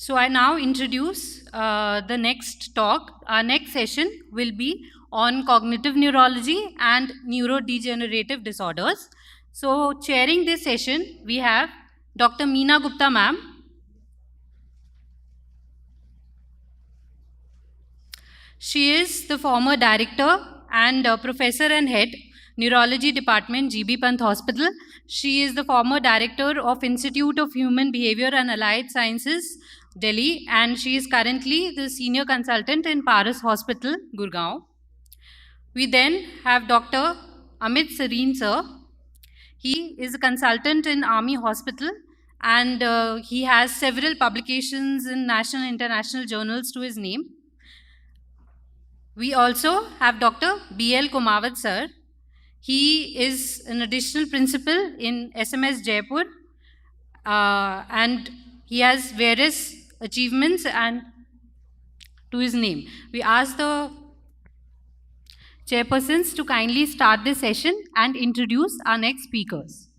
So I now introduce the next talk. Our next session will be on cognitive neurology and neurodegenerative disorders. So chairing this session, we have Dr. Meena Gupta ma'am. She is the former director and professor and head, Neurology Department, GB Pant Hospital. She is the former director of Institute of Human Behavior and Allied Sciences, Delhi, and she is currently the senior consultant in Paras Hospital, Gurgaon. We then have Dr. Amit Sreen sir. He is a consultant in Army Hospital and he has several publications in national and international journals to his name. We also have Dr. B.L. Kumawat sir. He is an additional principal in SMS Jaipur and he has various achievements and to his name. We ask the chairpersons to kindly start this session and introduce our next speakers.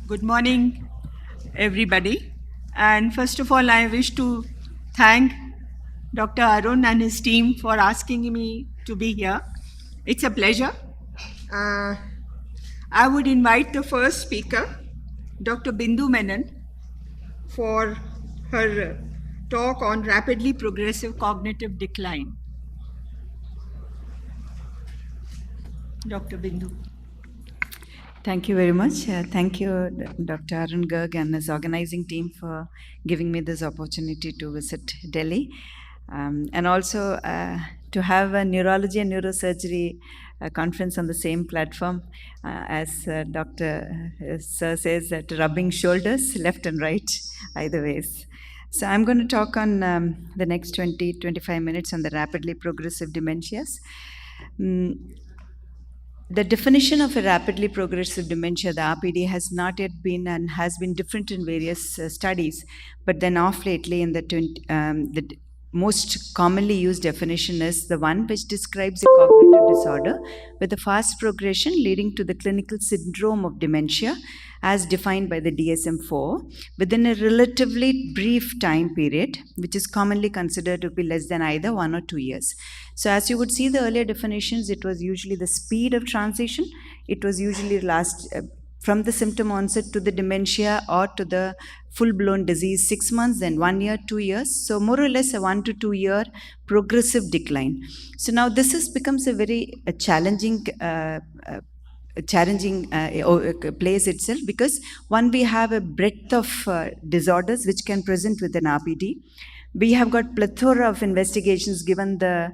Good morning, everybody. And first of all, I wish to thank Dr. Arun and his team for asking me to be here. It's a pleasure. I would invite the first speaker, Dr. Bindu Menon, for her talk on rapidly progressive cognitive decline. Dr. Bindu. Thank you very much. Thank you, Dr. Arun Garg and his organizing team for giving me this opportunity to visit Delhi. And also to have a neurology and neurosurgery conference on the same platform as Dr. Sir says, that rubbing shoulders left and right either ways. So I'm going to talk on the next 20-25 minutes on the rapidly progressive dementias. The definition of a rapidly progressive dementia, the RPD, has not yet been and has been different in various studies, but then off lately in the most commonly used definition is the one which describes a cognitive disorder with a fast progression leading to the clinical syndrome of dementia as defined by the DSM-4 within a relatively brief time period, which is commonly considered to be less than either 1 or 2 years. So as you would see the earlier definitions, it was usually the speed of transition. It was usually from the symptom onset to the dementia or to the full-blown disease 6 months, then 1 year, 2 years. So more or less a 1 to 2 year progressive decline. So now this becomes a very challenging place itself, because one, we have a breadth of disorders which can present with an RPD. We have got plethora of investigations given the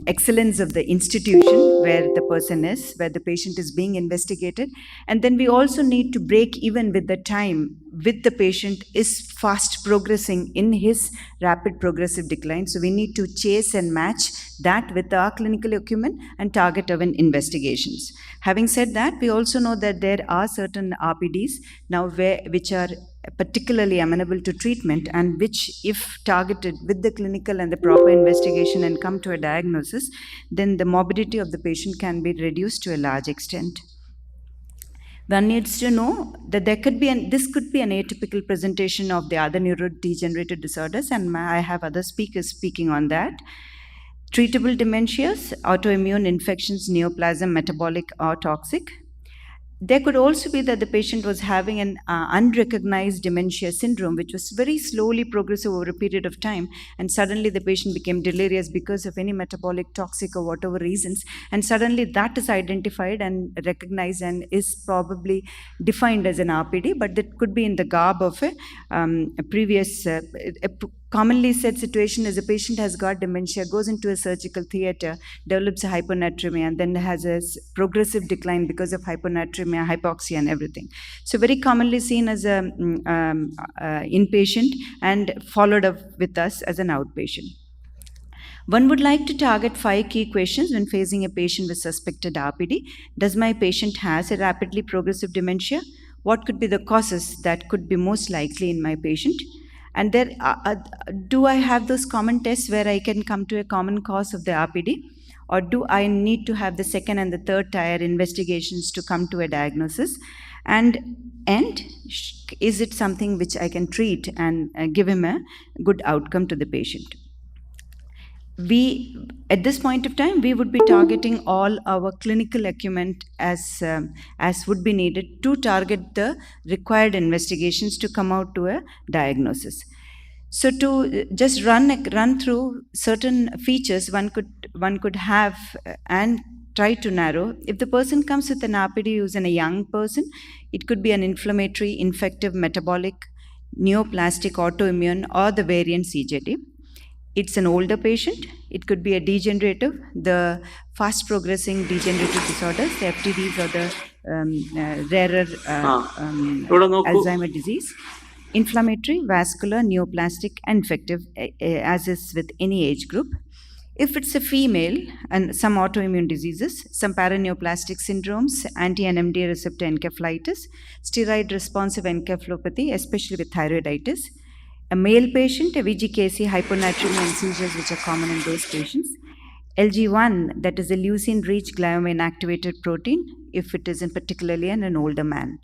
excellence of the institution where the person is, where the patient is being investigated. And then we also need to break even with the time with the patient is fast progressing in his rapid progressive decline. So we need to chase and match that with our clinical acumen and target our investigations. Having said that, we also know that there are certain RPDs now which are particularly amenable to treatment, and which, if targeted with the clinical and the proper investigation and come to a diagnosis, then the morbidity of the patient can be reduced to a large extent. One needs to know that this could be an atypical presentation of the other neurodegenerative disorders, and I have other speakers speaking on that. Treatable dementias, autoimmune infections, neoplasm, metabolic or toxic. There could also be that the patient was having an unrecognized dementia syndrome, which was very slowly progressive over a period of time, and suddenly the patient became delirious because of any metabolic, toxic or whatever reasons, and suddenly that is identified and recognized and is probably defined as an RPD, but that could be in the garb of a previous commonly said situation is a patient has got dementia, goes into a surgical theater, develops a hyponatremia, and then has a progressive decline because of hyponatremia, hypoxia, and everything. So very commonly seen as a inpatient and followed up with us as an outpatient. One would like to target 5 key questions when facing a patient with suspected RPD. Does my patient has a rapidly progressive dementia? What could be the causes that could be most likely in my patient? And there, do I have those common tests where I can come to a common cause of the RPD? Or do I need to have the second and the third tier investigations to come to a diagnosis? And is it something which I can treat and give him a good outcome to the patient? We, at this point of time, we would be targeting all our clinical acumen as would be needed to target the required investigations to come out to a diagnosis. So to just run through certain features one could have and try to narrow. If the person comes with an RPD who's in a young person, it could be an inflammatory, infective, metabolic, neoplastic, autoimmune, or the variant CJD. It's an older patient. It could be a degenerative, the fast progressing degenerative disorders, the FTDs, or the rarer Alzheimer's disease. Inflammatory, vascular, neoplastic, and infective, as is with any age group. If it's a female, and some autoimmune diseases, some paraneoplastic syndromes, anti-NMDA receptor encephalitis, steroid responsive encephalopathy, especially with thyroiditis. A male patient, a VGKC, hyponatremia and seizures, which are common in those patients. LG1, that is a leucine-rich gliomane activated protein, if it is in particularly in an older man.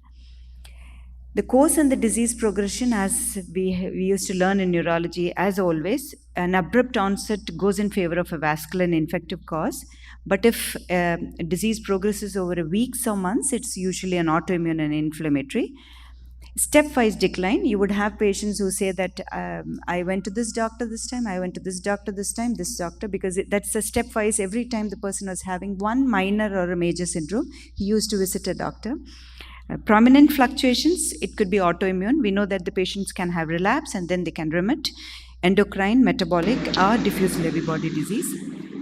The course and the disease progression, as we used to learn in neurology, as always, an abrupt onset goes in favor of a vascular and infective cause. But if disease progresses over weeks or months, it's usually an autoimmune and inflammatory. Stepwise decline, you would have patients who say that I went to this doctor this time, I went to this doctor this time, this doctor, because that's a stepwise. Every time the person was having one minor or a major syndrome, he used to visit a doctor. Prominent fluctuations, it could be autoimmune. We know that the patients can have relapse and then they can remit. Endocrine, metabolic, or diffuse Lewy body disease.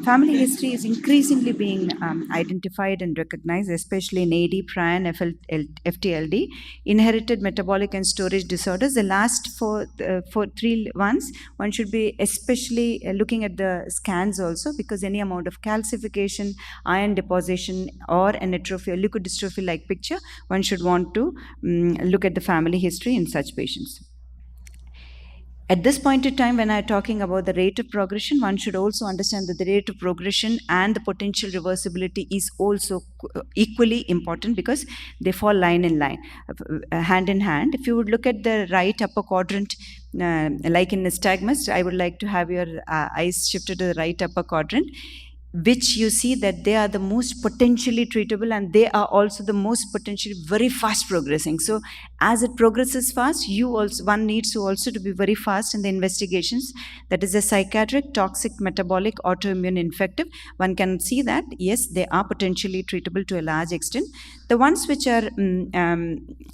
Family history is increasingly being identified and recognized, especially in AD, prion, FTLD, inherited metabolic and storage disorders. The last for 3 ones, one should be especially looking at the scans also, because any amount of calcification, iron deposition, or an atrophy, a leukodystrophy-like picture, one should want to look at the family history in such patients. At this point in time, when I'm talking about the rate of progression, one should also understand that the rate of progression and the potential reversibility is also equally important, because they fall line in line, hand in hand. If you would look at the right upper quadrant, like in nystagmus, I would like to have your eyes shifted to the right upper quadrant, which you see that they are the most potentially treatable, and they are also the most potentially very fast progressing. So as it progresses fast, one needs to also to be very fast in the investigations. That is a psychiatric, toxic, metabolic, autoimmune, infective. One can see that, yes, they are potentially treatable to a large extent. The ones which are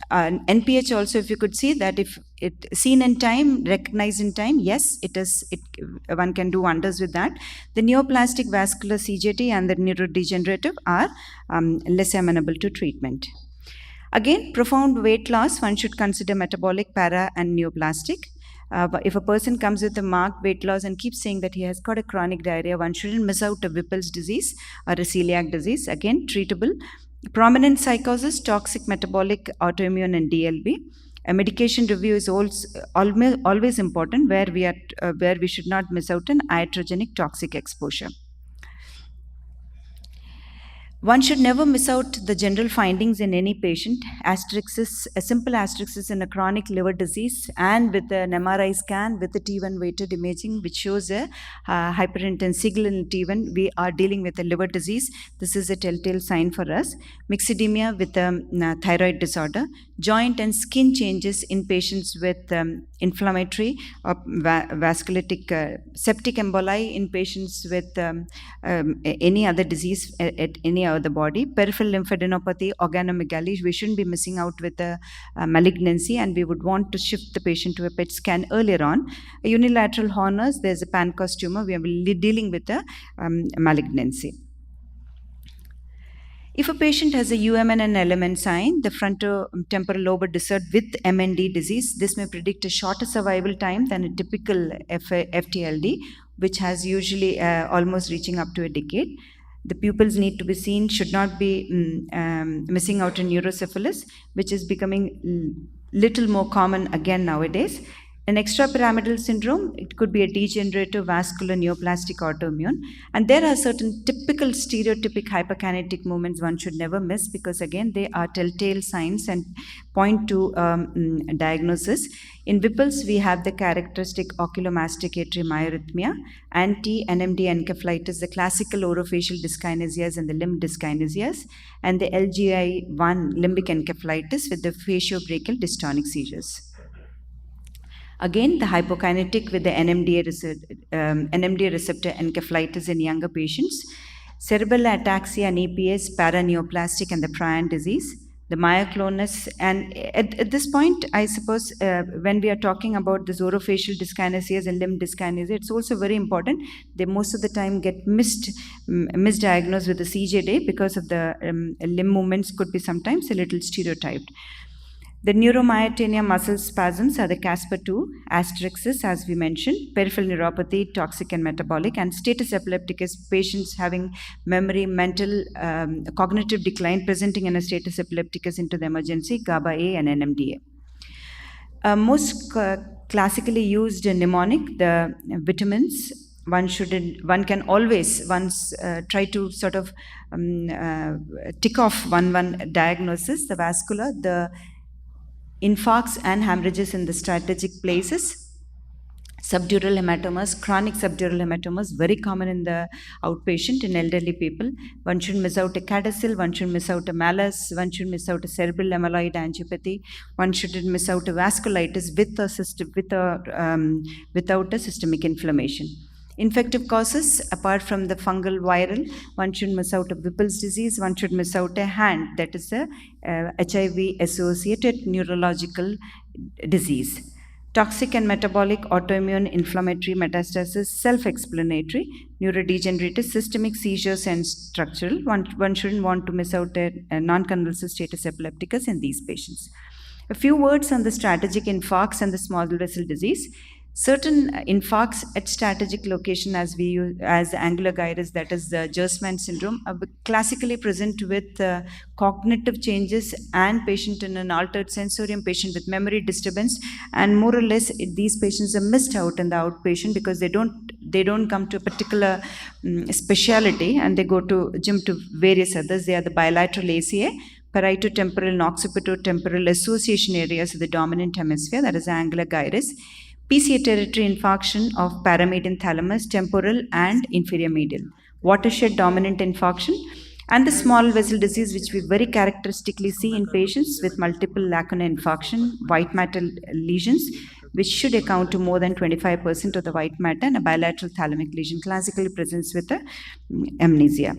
NPH also, if you could see that if it seen in time, recognized in time, yes, one can do wonders with that. The neoplastic, vascular, CJT, and the neurodegenerative are less amenable to treatment. Again, profound weight loss, one should consider metabolic, para, and neoplastic. If a person comes with a marked weight loss and keeps saying that he has got a chronic diarrhea, one shouldn't miss out a Whipple's disease or a celiac disease. Again, treatable. Prominent psychosis, toxic, metabolic, autoimmune, and DLB. A medication review is also always important, where we should not miss out an iatrogenic toxic exposure. One should never miss out the general findings in any patient. A simple asterisk is in a chronic liver disease, and with an MRI scan with a T1 weighted imaging, which shows a hyperintense signal in T1, we are dealing with a liver disease. This is a telltale sign for us. Myxedemia with a thyroid disorder. Joint and skin changes in patients with inflammatory or vasculitic septic emboli in patients with any other disease at any other body. Peripheral lymphadenopathy, organomegaly, we shouldn't be missing out with a malignancy, and we would want to shift the patient to a PET scan earlier on. A unilateral Horner's, there's a pancreas tumor, we are dealing with a malignancy. If a patient has a UMN and LMN sign, the frontotemporal lobar desert with MND disease, this may predict a shorter survival time than a typical FTLD, which has usually almost reaching up to a decade. The pupils need to be seen, should not be missing out in neurosyphilis, which is becoming little more common again nowadays. An extrapyramidal syndrome, it could be a degenerative vascular neoplastic autoimmune. And there are certain typical stereotypic hyperkinetic movements one should never miss, because again, they are telltale signs and point to diagnosis. In Whipple's, we have the characteristic oculomasticatory myarrhythmia, anti-NMD encephalitis, the classical orofacial dyskinesias and the limb dyskinesias, and the LGI1 limbic encephalitis with the fatiobrachial dystonic seizures. Again, the hypokinetic with the NMDA receptor encephalitis in younger patients, cerebral ataxia and EPS, paraneoplastic, and the prion disease, the myoclonus. And at this point, I suppose, when we are talking about the orofacial dyskinesias and limb dyskinesia, it's also very important. They most of the time get misdiagnosed with the CJD because of the limb movements could be sometimes a little stereotyped. The neuromyotonia muscle spasms are the Casper-2, asterixis, as we mentioned, peripheral neuropathy, toxic and metabolic, and status epilepticus, patients having memory, mental, cognitive decline presenting in a status epilepticus into the emergency, GABA-A and NMDA. Most classically used mnemonic, the vitamins, one can always try to sort of tick off one diagnosis, the vascular, the infarcts and hemorrhages in the strategic places, subdural hematomas, chronic subdural hematomas, very common in the outpatient in elderly people. One should miss out a CADASIL, one should miss out a malus, one should miss out a cerebral amyloid angiopathy, one should miss out a vasculitis without a systemic inflammation. Infective causes, apart from the fungal viral, one should miss out a Whipple's disease, one should miss out a hand, that is a HIV-associated neurological disease. Toxic and metabolic, autoimmune, inflammatory, metastasis, self-explanatory, neurodegenerative, systemic seizures and structural. One shouldn't want to miss out a non-convulsive status epilepticus in these patients. A few words on the strategic infarcts and the small vessel disease. Certain infarcts at strategic location, as we use as angular gyrus, that is the Gerstmann syndrome, are classically present with cognitive changes and patient in an altered sensorium, patient with memory disturbance, and more or less these patients are missed out in the outpatient because they don't come to a particular specialty and they go to gym to various others. They are the bilateral ACA, parieto-temporal and occipito-temporal association areas of the dominant hemisphere, that is angular gyrus. PCA territory infarction of paramedian thalamus, temporal and inferior medial. Watershed dominant infarction, and the small vessel disease, which we very characteristically see in patients with multiple lacunar infarction, white matter lesions, which should account to more than 25% of the white matter, and a bilateral thalamic lesion classically presents with amnesia.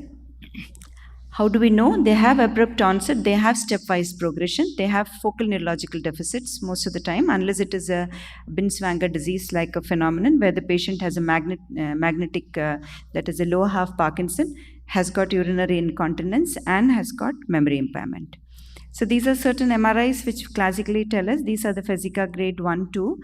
How do we know? They have abrupt onset, they have stepwise progression, they have focal neurological deficits most of the time, unless it is a Binswanger disease like a phenomenon where the patient has a magnetic, that is a lower half Parkinson, has got urinary incontinence and has got memory impairment. So these are certain MRIs which classically tell us these are the Fezzica grade 1, 2.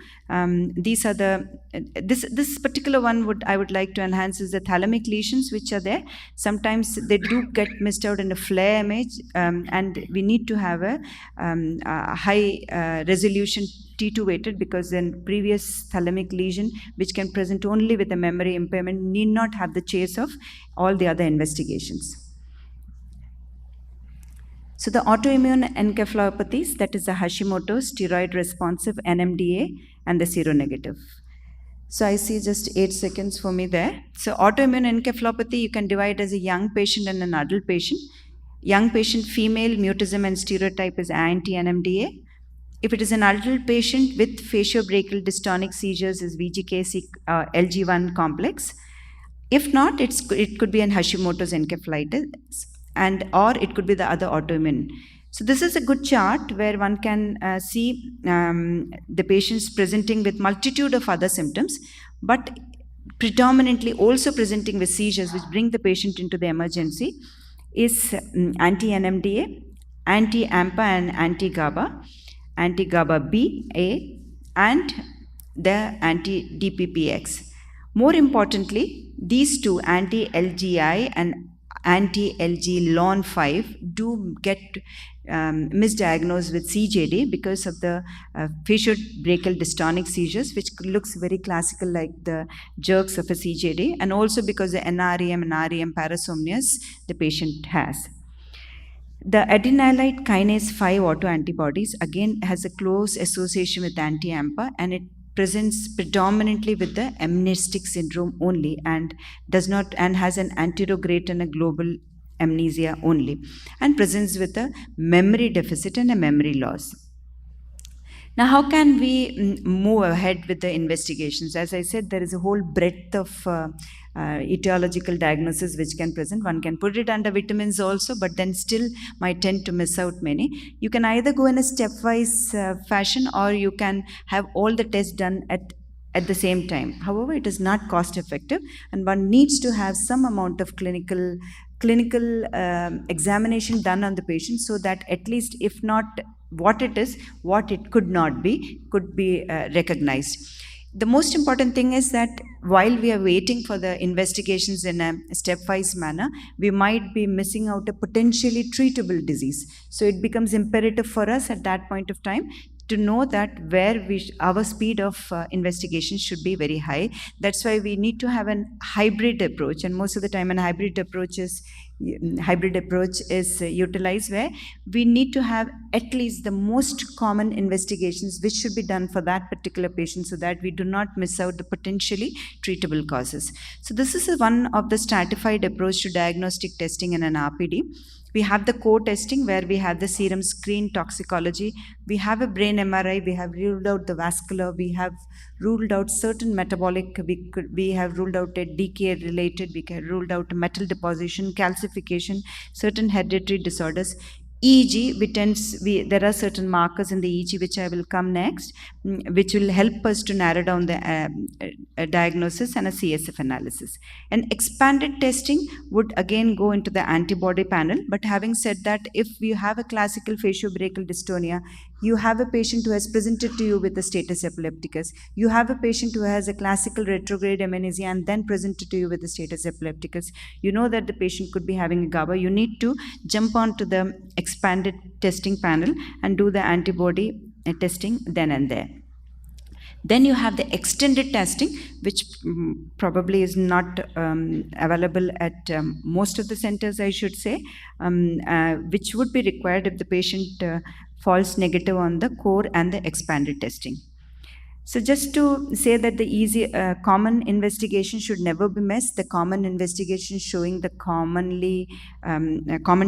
These are the, this particular one I would like to enhance is the thalamic lesions which are there. Sometimes they do get missed out in a FLAIR image, and we need to have a high resolution T2 weighted, because then previous thalamic lesion which can present only with a memory impairment need not have the chase of all the other investigations. So the autoimmune encephalopathies, that is the Hashimoto's, steroid responsive, NMDA, and the seronegative. So I see just 8 seconds for me there. So autoimmune encephalopathy, you can divide as a young patient and an adult patient. Young patient, female, mutism and stereotype is anti-NMDA. If it is an adult patient with fatiobrachial dystonic seizures, is VGK LG1 complex. If not, it could be an Hashimoto's encephalitis, or it could be the other autoimmune. So this is a good chart where one can see the patients presenting with multitude of other symptoms, but predominantly also presenting with seizures which bring the patient into the emergency is anti-NMDA, anti-AMPA and anti-GABA, anti-GABA-B, A, and the anti-DPPX. More importantly, these two, anti-LGI and anti-LG LON5, do get misdiagnosed with CJD because of the facial-brachial dystonic seizures, which looks very classical like the jerks of a CJD, and also because the NREM and REM parasomnias the patient has. The adenylate kinase 5 autoantibodies again has a close association with anti-AMPA, and it presents predominantly with the amnestic syndrome only, and does not and has an anterograde and a global amnesia only, and presents with a memory deficit and a memory loss. Now, how can we move ahead with the investigations? As I said, there is a whole breadth of etiological diagnosis which can present. One can put it under vitamins also, but then still might tend to miss out many. You can either go in a stepwise fashion, or you can have all the tests done at the same time. However, it is not cost effective, and one needs to have some amount of clinical examination done on the patient, so that at least, if not what it is, what it could not be, could be recognized. The most important thing is that while we are waiting for the investigations in a stepwise manner, we might be missing out a potentially treatable disease. So it becomes imperative for us at that point of time to know that where our speed of investigation should be very high. That's why we need to have a hybrid approach, and most of the time a hybrid approach is utilized, where we need to have at least the most common investigations which should be done for that particular patient, so that we do not miss out the potentially treatable causes. So this is one of the stratified approach to diagnostic testing in an RPD. We have the core testing, where we have the serum screen toxicology, we have a brain MRI, we have ruled out the vascular, we have ruled out certain metabolic, we have ruled out a decay related, we have ruled out metal deposition, calcification, certain hereditary disorders. EEG, there are certain markers in the EEG, which I will come next, which will help us to narrow down the diagnosis and a CSF analysis. And expanded testing would again go into the antibody panel. But having said that, if you have a classical facial-brachial dystonia, you have a patient who has presented to you with a status epilepticus, you have a patient who has a classical retrograde amnesia and then presented to you with a status epilepticus, you know that the patient could be having a GABA, you need to jump onto the expanded testing panel and do the antibody testing then and there. Then you have the extended testing, which probably is not available at most of the centers, I should say, which would be required if the patient falls negative on the core and the expanded testing. So just to say that the common investigation should never be missed. The common investigation showing the common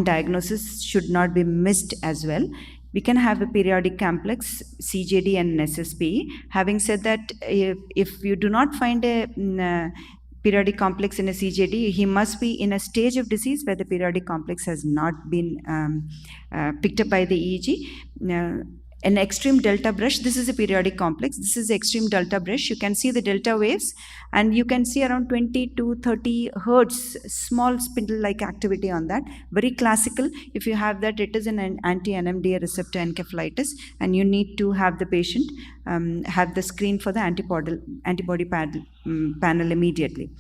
diagnosis should not be missed as well. We can have a periodic complex, CJD and SSP. Having said that, if you do not find a periodic complex in a CJD, he must be in a stage of disease where the periodic complex has not been picked up by the EEG. An extreme delta brush, this is a periodic complex, this is the extreme delta brush. You can see the delta waves, and you can see around 20 to 30 hertz, small spindle-like activity on that. Very classical. If you have that, it is an anti-NMDA receptor encephalitis, and you need to have the patient have the screen for the antibody panel immediately.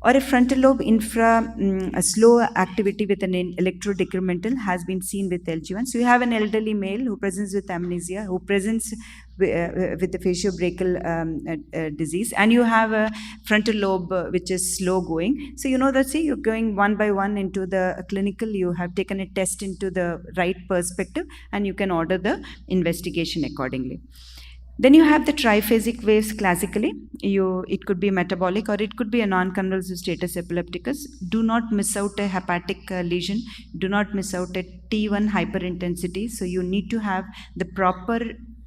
Or a frontal lobe a slow activity with an electrodecremental has been seen with LG1. So you have an elderly male who presents with amnesia, who presents with the facial-brachial disease, and you have a frontal lobe which is slow going. So you know that, see, you're going one by one into the clinical, you have taken a test into the right perspective, and you can order the investigation accordingly. Then you have the triphasic waves classically. It could be metabolic or it could be a non-convulsive status epilepticus. Do not miss out a hepatic lesion. Do not miss out a T1 hyperintensity. So you need to have the proper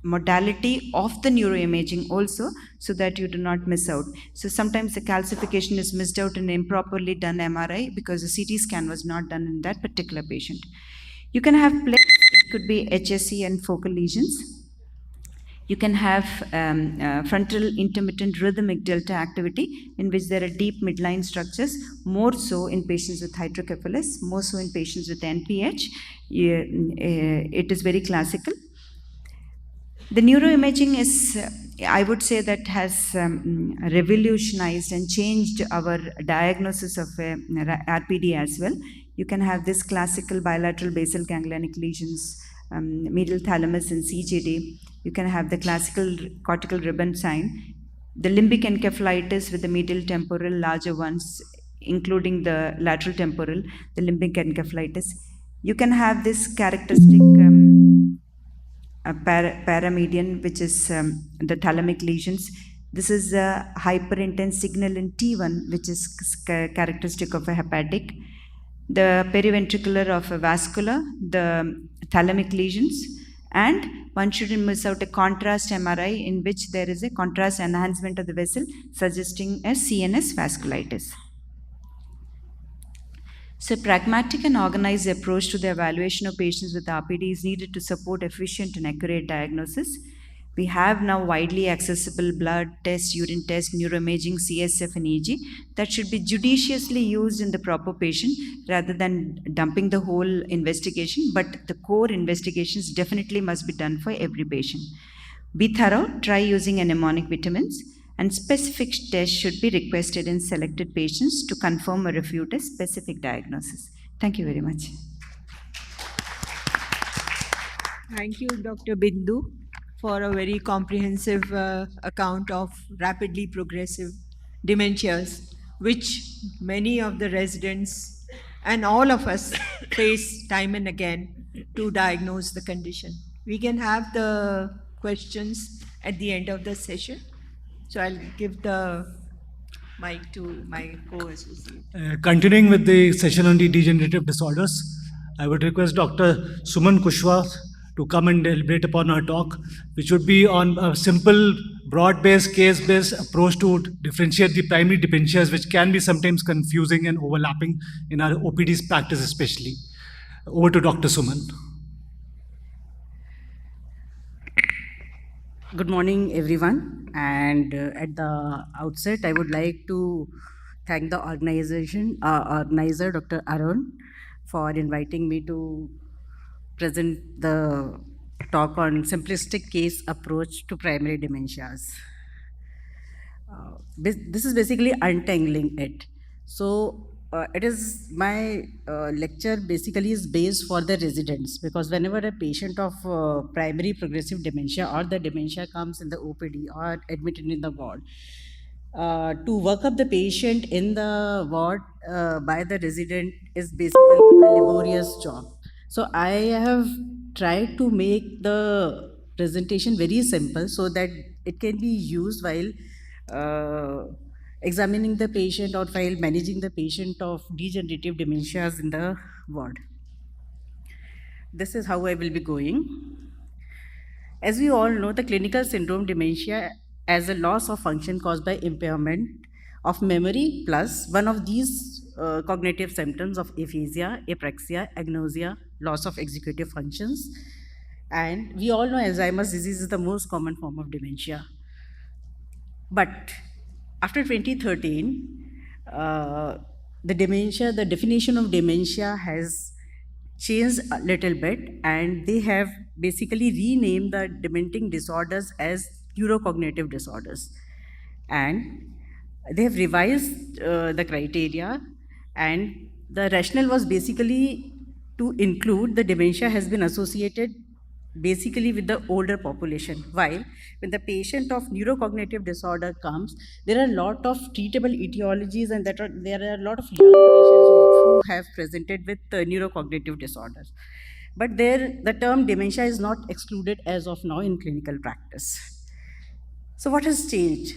modality of the neuroimaging also, so that you do not miss out. So sometimes the calcification is missed out in improperly done MRI because the CT scan was not done in that particular patient. You can have plaques. It could be HSC and focal lesions. You can have frontal intermittent rhythmic delta activity, in which there are deep midline structures, more so in patients with hydrocephalus, more so in patients with NPH. It is very classical. The neuroimaging is, I would say, that has revolutionized and changed our diagnosis of RPD as well. You can have this classical bilateral basal ganglionic lesions, medial thalamus in CJD. You can have the classical cortical ribbon sign, the limbic encephalitis with the medial temporal, larger ones, including the lateral temporal, the limbic encephalitis. You can have this characteristic paramedian, which is the thalamic lesions. This is a hyperintense signal in T1, which is characteristic of a hepatic. The periventricular of a vascular, the thalamic lesions, and one shouldn't miss out a contrast MRI in which there is a contrast enhancement of the vessel suggesting a CNS vasculitis. So, a pragmatic and organized approach to the evaluation of patients with RPD is needed to support efficient and accurate diagnosis. We have now widely accessible blood tests, urine tests, neuroimaging, CSF, and EEG that should be judiciously used in the proper patient rather than dumping the whole investigation. But the core investigations definitely must be done for every patient. Be thorough, try using mnemonic vitamins, and specific tests should be requested in selected patients to confirm or refute a specific diagnosis. Thank you very much. Thank you, Dr. Bindu, for a very comprehensive account of rapidly progressive dementias, which many of the residents and all of us face time and again to diagnose the condition. We can have the questions at the end of the session. So I'll give the mic to my co-associate. Continuing with the session on the degenerative disorders, I would request Dr. Suman Kushwaha to come and deliberate upon her talk, which would be on a simple, broad-based, case-based approach to differentiate the primary dementias, which can be sometimes confusing and overlapping in our OPD's practice especially. Over to Dr. Suman. Good morning, everyone. And at the outset, I would like to thank the organizer, Dr. Arun, for inviting me to present the talk on simplistic case approach to primary dementias. This is basically untangling it. So it is my lecture basically is based for the residents, because whenever a patient of primary progressive dementia or the dementia comes in the OPD or admitted in the ward, to work up the patient in the ward by the resident is basically a laborious job. So I have tried to make the presentation very simple so that it can be used while examining the patient or while managing the patient of degenerative dementias in the ward. This is how I will be going. As we all know, the clinical syndrome dementia as a loss of function caused by impairment of memory plus one of these cognitive symptoms of aphasia, apraxia, agnosia, loss of executive functions. And we all know Alzheimer's disease is the most common form of dementia. But after 2013, the definition of dementia has changed a little bit, and they have basically renamed the dementing disorders as neurocognitive disorders. And they have revised the criteria, and the rationale was basically to include the dementia has been associated basically with the older population, while when the patient of neurocognitive disorder comes, there are a lot of treatable etiologies, and there are a lot of young patients who have presented with neurocognitive disorders. But the term dementia is not excluded as of now in clinical practice. So what has changed?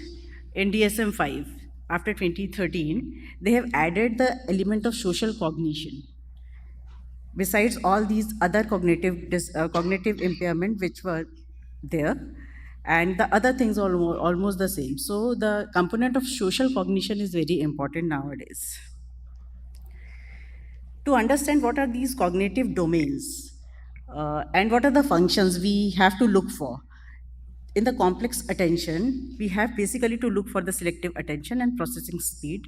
In DSM-5, after 2013, they have added the element of social cognition, besides all these other cognitive impairment which were there, and the other things are almost the same. So the component of social cognition is very important nowadays. To understand what are these cognitive domains and what are the functions we have to look for. In the complex attention, we have basically to look for the selective attention and processing speed.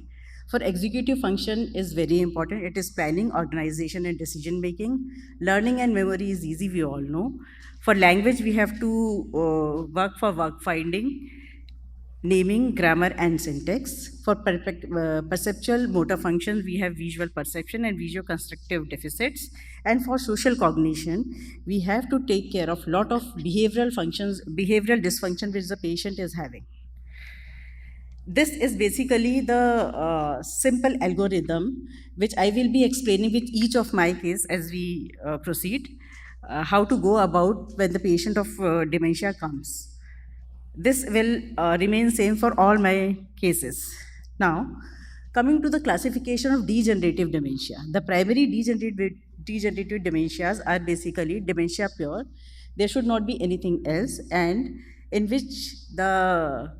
For executive function is very important. It is planning, organization, and decision making. Learning and memory is easy, we all know. For language, we have to work for work finding. naming, grammar, and syntax. For perceptual motor functions, we have visual perception and visuoconstructive deficits. And for social cognition, we have to take care of lot of behavioral functions, behavioral dysfunction which the patient is having. This is basically the simple algorithm which I will be explaining with each of my case as we proceed, how to go about when the patient of dementia comes. This will remain same for all my cases. Now, coming to the classification of degenerative dementia. The primary degenerative dementias are basically dementia pure. There should not be anything else, and in which the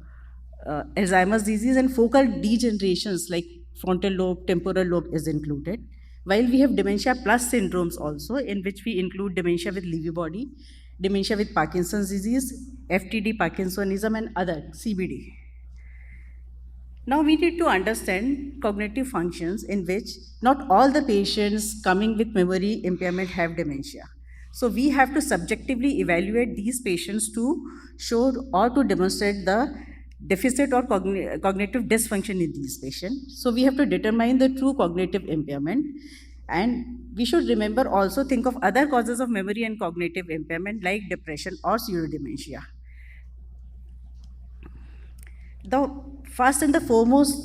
Alzheimer's disease and focal degenerations like frontal lobe, temporal lobe is included. While we have dementia plus syndromes also, in which we include dementia with Lewy body, dementia with Parkinson's disease, FTD, Parkinsonism, and other CBD. Now we need to understand cognitive functions in which not all the patients coming with memory impairment have dementia. So we have to subjectively evaluate these patients to show or to demonstrate the deficit or cognitive dysfunction in these patients. So we have to determine the true cognitive impairment. And we should remember also think of other causes of memory and cognitive impairment like depression or pseudodementia. The first and the foremost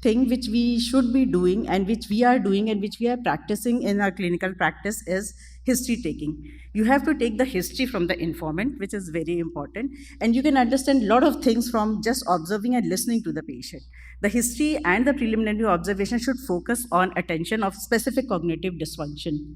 thing which we should be doing and which we are doing and which we are practicing in our clinical practice is history taking. You have to take the history from the informant, which is very important, and you can understand a lot of things from just observing and listening to the patient. The history and the preliminary observation should focus on attention of specific cognitive dysfunction.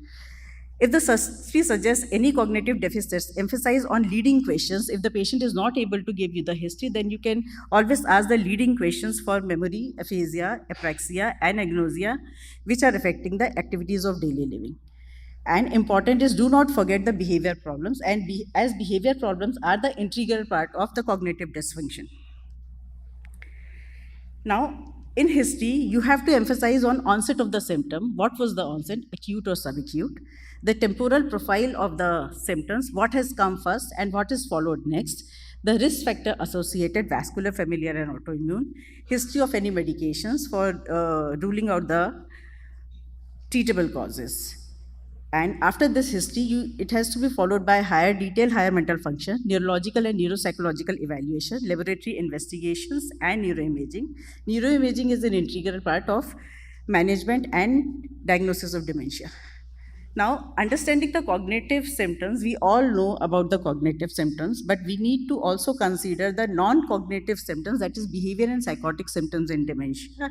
If the history suggests any cognitive deficits, emphasize on leading questions. If the patient is not able to give you the history, then you can always ask the leading questions for memory, aphasia, apraxia, and agnosia, which are affecting the activities of daily living. And important is do not forget the behavior problems, and as behavior problems are the integral part of the cognitive dysfunction. Now, in history, you have to emphasize on onset of the symptom. What was the onset, acute or subacute? The temporal profile of the symptoms, what has come first and what is followed next, the risk factor associated, vascular, familiar, and autoimmune, history of any medications for ruling out the treatable causes. And after this history, it has to be followed by higher detail, higher mental function, neurological and neuropsychological evaluation, laboratory investigations, and neuroimaging. Neuroimaging is an integral part of management and diagnosis of dementia. Now, understanding the cognitive symptoms, we all know about the cognitive symptoms, but we need to also consider the non-cognitive symptoms, that is behavior and psychotic symptoms in dementia.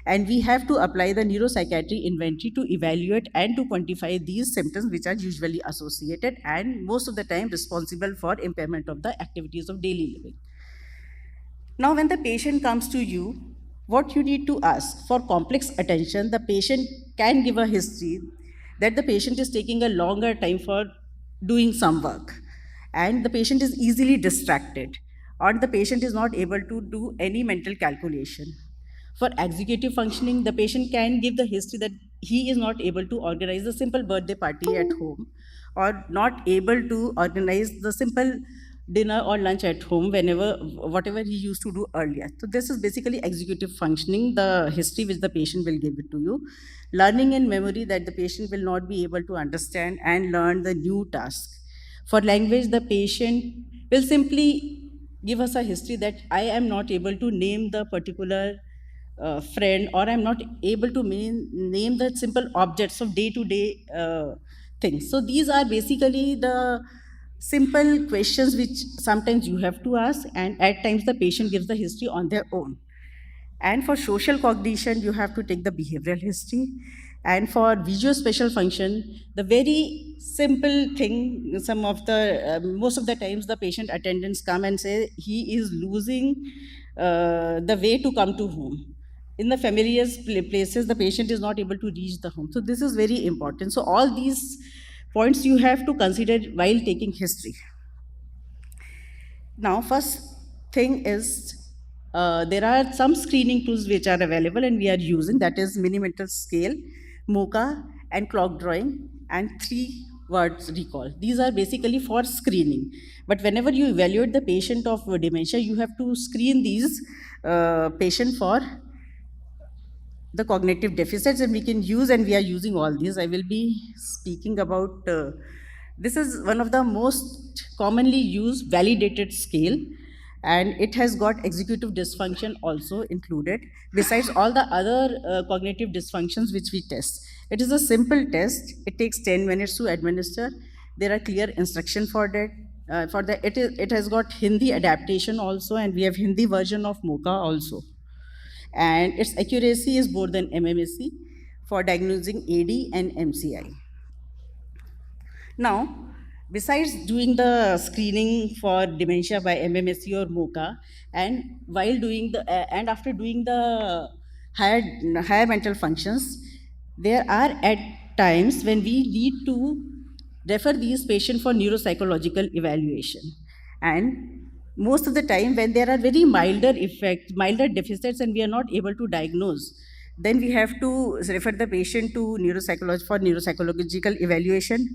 And we have to apply the neuropsychiatry inventory to evaluate and to quantify these symptoms which are usually associated and most of the time responsible for impairment of the activities of daily living. Now, when the patient comes to you, what you need to ask for complex attention, the patient can give a history that the patient is taking a longer time for doing some work and the patient is easily distracted or the patient is not able to do any mental calculation. For executive functioning, the patient can give the history that he is not able to organize a simple birthday party at home or not able to organize the simple dinner or lunch at home whatever he used to do earlier. So this is basically executive functioning, the history which the patient will give it to you. Learning and memory, that the patient will not be able to understand and learn the new task. For language, the patient will simply give us a history that I am not able to name the particular friend or I'm not able to name the simple objects of day-to-day things. So these are basically the simple questions which sometimes you have to ask and at times the patient gives the history on their own. And for social cognition, you have to take the behavioral history. And for visuospatial function, the very simple thing, most of the times the patient attendants come and say he is losing the way to come to home. In the familiar places, the patient is not able to reach the home. So this is very important. So all these points you have to consider while taking history. Now, first thing is, there are some screening tools which are available and we are using, that is mini mental scale, MOCA, and clock drawing, and 3 words recall. These are basically for screening. But whenever you evaluate the patient of dementia, you have to screen these patient for the cognitive deficits, and we can use, and we are using all these. I will be speaking about, this is one of the most commonly used validated scale, and it has got executive dysfunction also included, besides all the other cognitive dysfunctions which we test. It is a simple test. It takes 10 minutes to administer. There are clear instructions for that. It has got Hindi adaptation also, and we have Hindi version of MOCA also. And its accuracy is more than MMSE for diagnosing AD and MCI. Now, besides doing the screening for dementia by MMSE or MOCA, and while doing the and after doing the higher mental functions, there are at times when we need to refer these patients for neuropsychological evaluation. And most of the time when there are very milder effects, milder deficits, and we are not able to diagnose, then we have to refer the patient to neuropsychological evaluation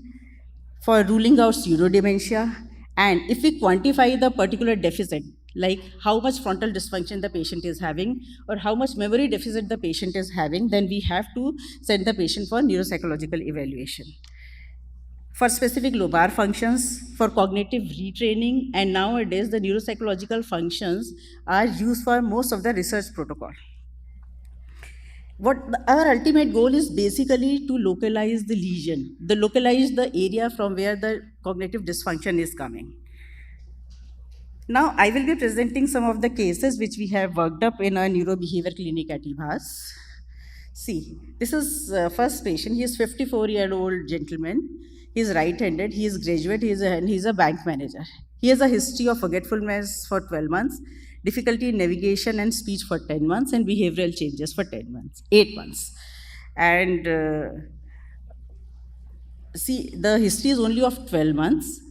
for ruling out pseudodementia. And if we quantify the particular deficit, like how much frontal dysfunction the patient is having or how much memory deficit the patient is having, then we have to send the patient for neuropsychological evaluation. For specific lobar functions, for cognitive retraining, and nowadays the neuropsychological functions are used for most of the research protocol. Our ultimate goal is basically to localize the lesion, localize the area from where the cognitive dysfunction is coming. Now, I will be presenting some of the cases which we have worked up in our neurobehavior clinic at IBHAS. See, this is first patient. He is 54-year-old gentleman. He is right-handed. He is graduate. He is a bank manager. He has a history of forgetfulness for 12 months, difficulty in navigation and speech for 10 months, and behavioral changes for 8 months. And see, the history is only of 12 months.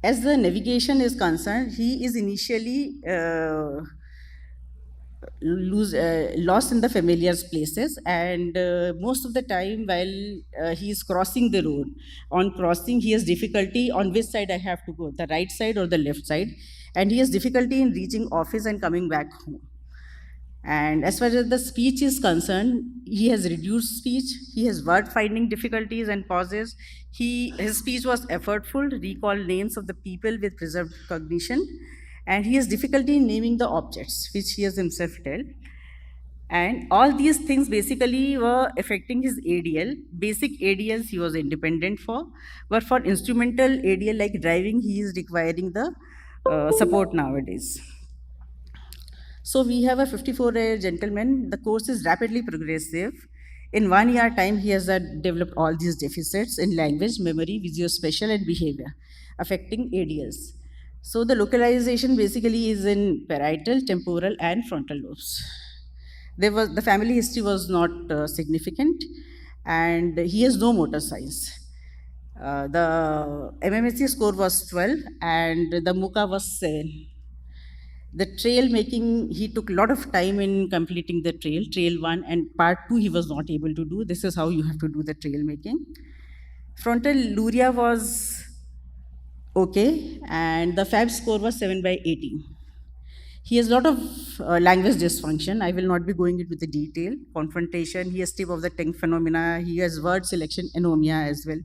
As the navigation is concerned, he is initially lost in the familiar places, and most of the time while he is crossing the road, on crossing he has difficulty on which side I have to go, the right side or the left side, and he has difficulty in reaching office and coming back home. And as far as the speech is concerned, he has reduced speech, he has word finding difficulties and pauses, his speech was effortful, recall names of the people with preserved cognition, and he has difficulty in naming the objects, which he has himself told. And all these things basically were affecting his ADL. Basic ADLs he was independent for, but for instrumental ADL like driving, he is requiring the support nowadays. So we have a 54-year gentleman. The course is rapidly progressive. In 1 year time, he has developed all these deficits in language, memory, visuospatial, and behavior, affecting ADLs. So the localization basically is in parietal, temporal, and frontal lobes. The family history was not significant, and he has no motor signs. The MMSE score was 12, and the MUCA was 7. The trail making, he took a lot of time in completing the trail 1, and part 2 he was not able to do. This is how you have to do the trail making. Frontal luria was okay, and the FAB score was 7/18. He has a lot of language dysfunction. I will not be going into the detail. Confrontation, he has tip of the tongue phenomena, he has word selection anomia as well.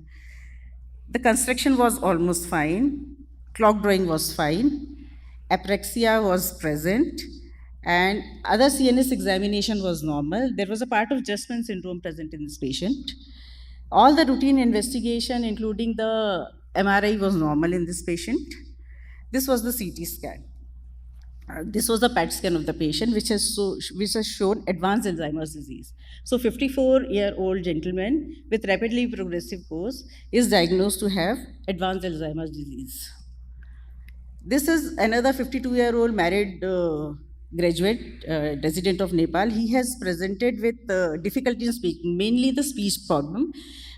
The construction was almost fine. Clock drawing was fine. Apraxia was present, and other CNS examination was normal. There was a part of Justman syndrome present in this patient. All the routine investigation, including the MRI, was normal in this patient. This was the CT scan. This was the PET scan of the patient, which has shown advanced Alzheimer's disease. So 54-year-old gentleman with rapidly progressive course is diagnosed to have advanced Alzheimer's disease. This is another 52-year-old married graduate, resident of Nepal. He has presented with difficulty in speaking, mainly the speech problem.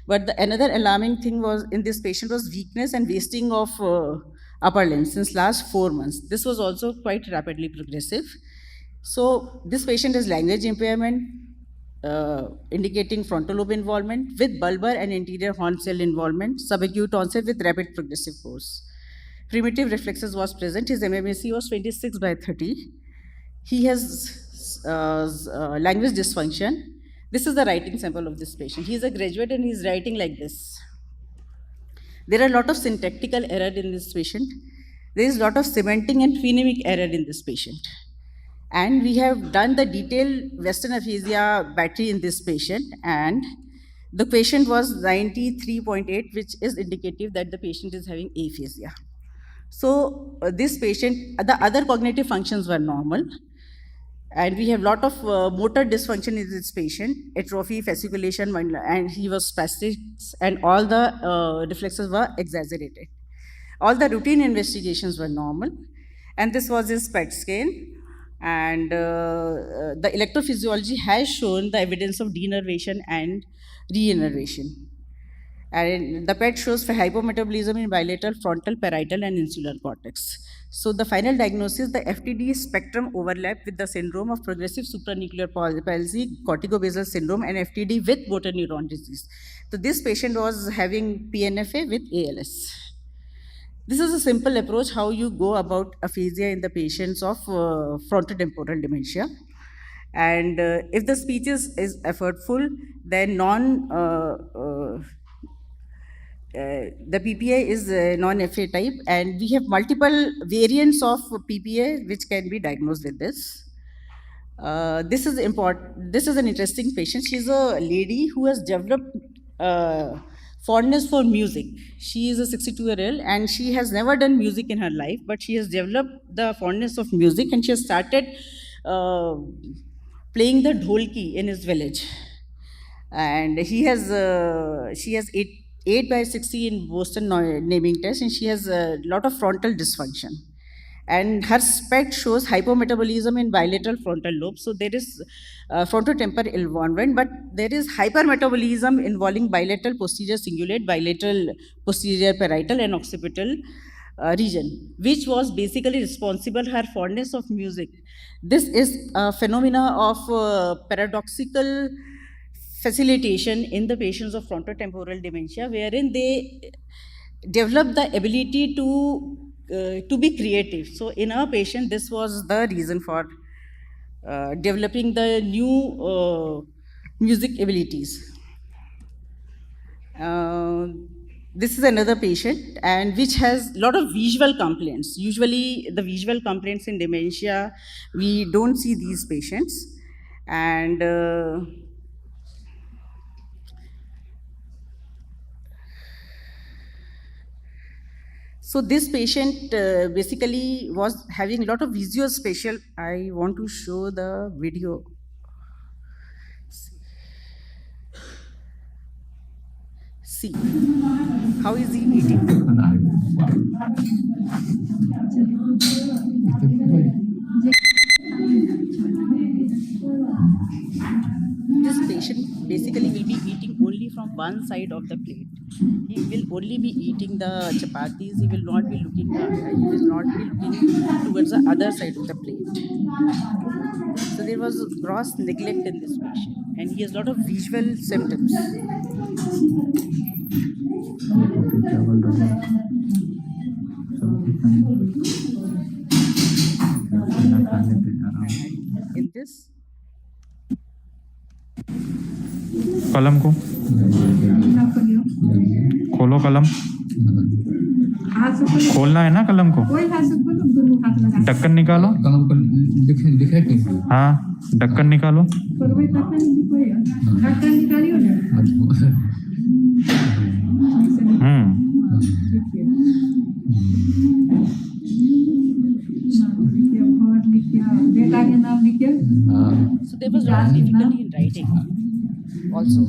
But another alarming thing was in this patient was weakness and wasting of upper limbs since last 4 months. This was also quite rapidly progressive. So this patient has language impairment, indicating frontal lobe involvement with bulbar and anterior horn cell involvement, subacute onset with rapid progressive course. Primitive reflexes was present. His MMSE was 26/30. He has language dysfunction. This is the writing sample of this patient. He is a graduate and he is writing like this. There are a lot of syntactical error in this patient. There is a lot of semantic and phonemic error in this patient. And we have done the detailed Western aphasia battery in this patient, and the patient was 93.8, which is indicative that the patient is having aphasia. So this patient, the other cognitive functions were normal, and we have a lot of motor dysfunction in this patient, atrophy, fasciculation, and he was spastic, and all the reflexes were exaggerated. All the routine investigations were normal, and this was his PET scan. And the electrophysiology has shown the evidence of denervation and reinnervation. And the PET shows for hypometabolism in bilateral, frontal, parietal, and insular cortex. So the final diagnosis, the FTD spectrum overlap with the syndrome of progressive supranuclear palsy, corticobasal syndrome, and FTD with motor neuron disease. So this patient was having PNFA with ALS. This is a simple approach how you go about aphasia in the patients of frontotemporal dementia. And if the speech is effortful, then the PPA is non-FA type, and we have multiple variants of PPA which can be diagnosed with this. This is important. This is an interesting patient. She's a lady who has developed fondness for music. She is a 62-year-old and she has never done music in her life, but she has developed the fondness of music, and she has started playing the dholki in his village. And she has 8/60 in Boston naming test, and she has a lot of frontal dysfunction. And her SPECT shows hypometabolism in bilateral frontal lobe. So there is frontotemporal involvement, but there is hypermetabolism involving bilateral posterior cingulate, bilateral posterior parietal, and occipital region, which was basically responsible her fondness of music. This is a phenomena of paradoxical facilitation in the patients of frontotemporal dementia, wherein they develop the ability to be creative. So in our patient, this was the reason for developing the new music abilities. This is another patient, and which has a lot of visual complaints. Usually the visual complaints in dementia, we don't see these patients. And so this patient basically was having a lot of visuospatial. I want to show the video. See, how is he eating? This patient basically will be eating only from one side of the plate. He will only be eating the chapatis. He will not be looking towards the other side of the plate. So there was gross neglect in this patient, and he has a lot of visual symptoms. In this, कलम को खोलो, कलम खोलना है ना कलम को, ढक्कन निकालो। हाँ, ढक्कन निकालो। So there was a lot of difficulty in writing also.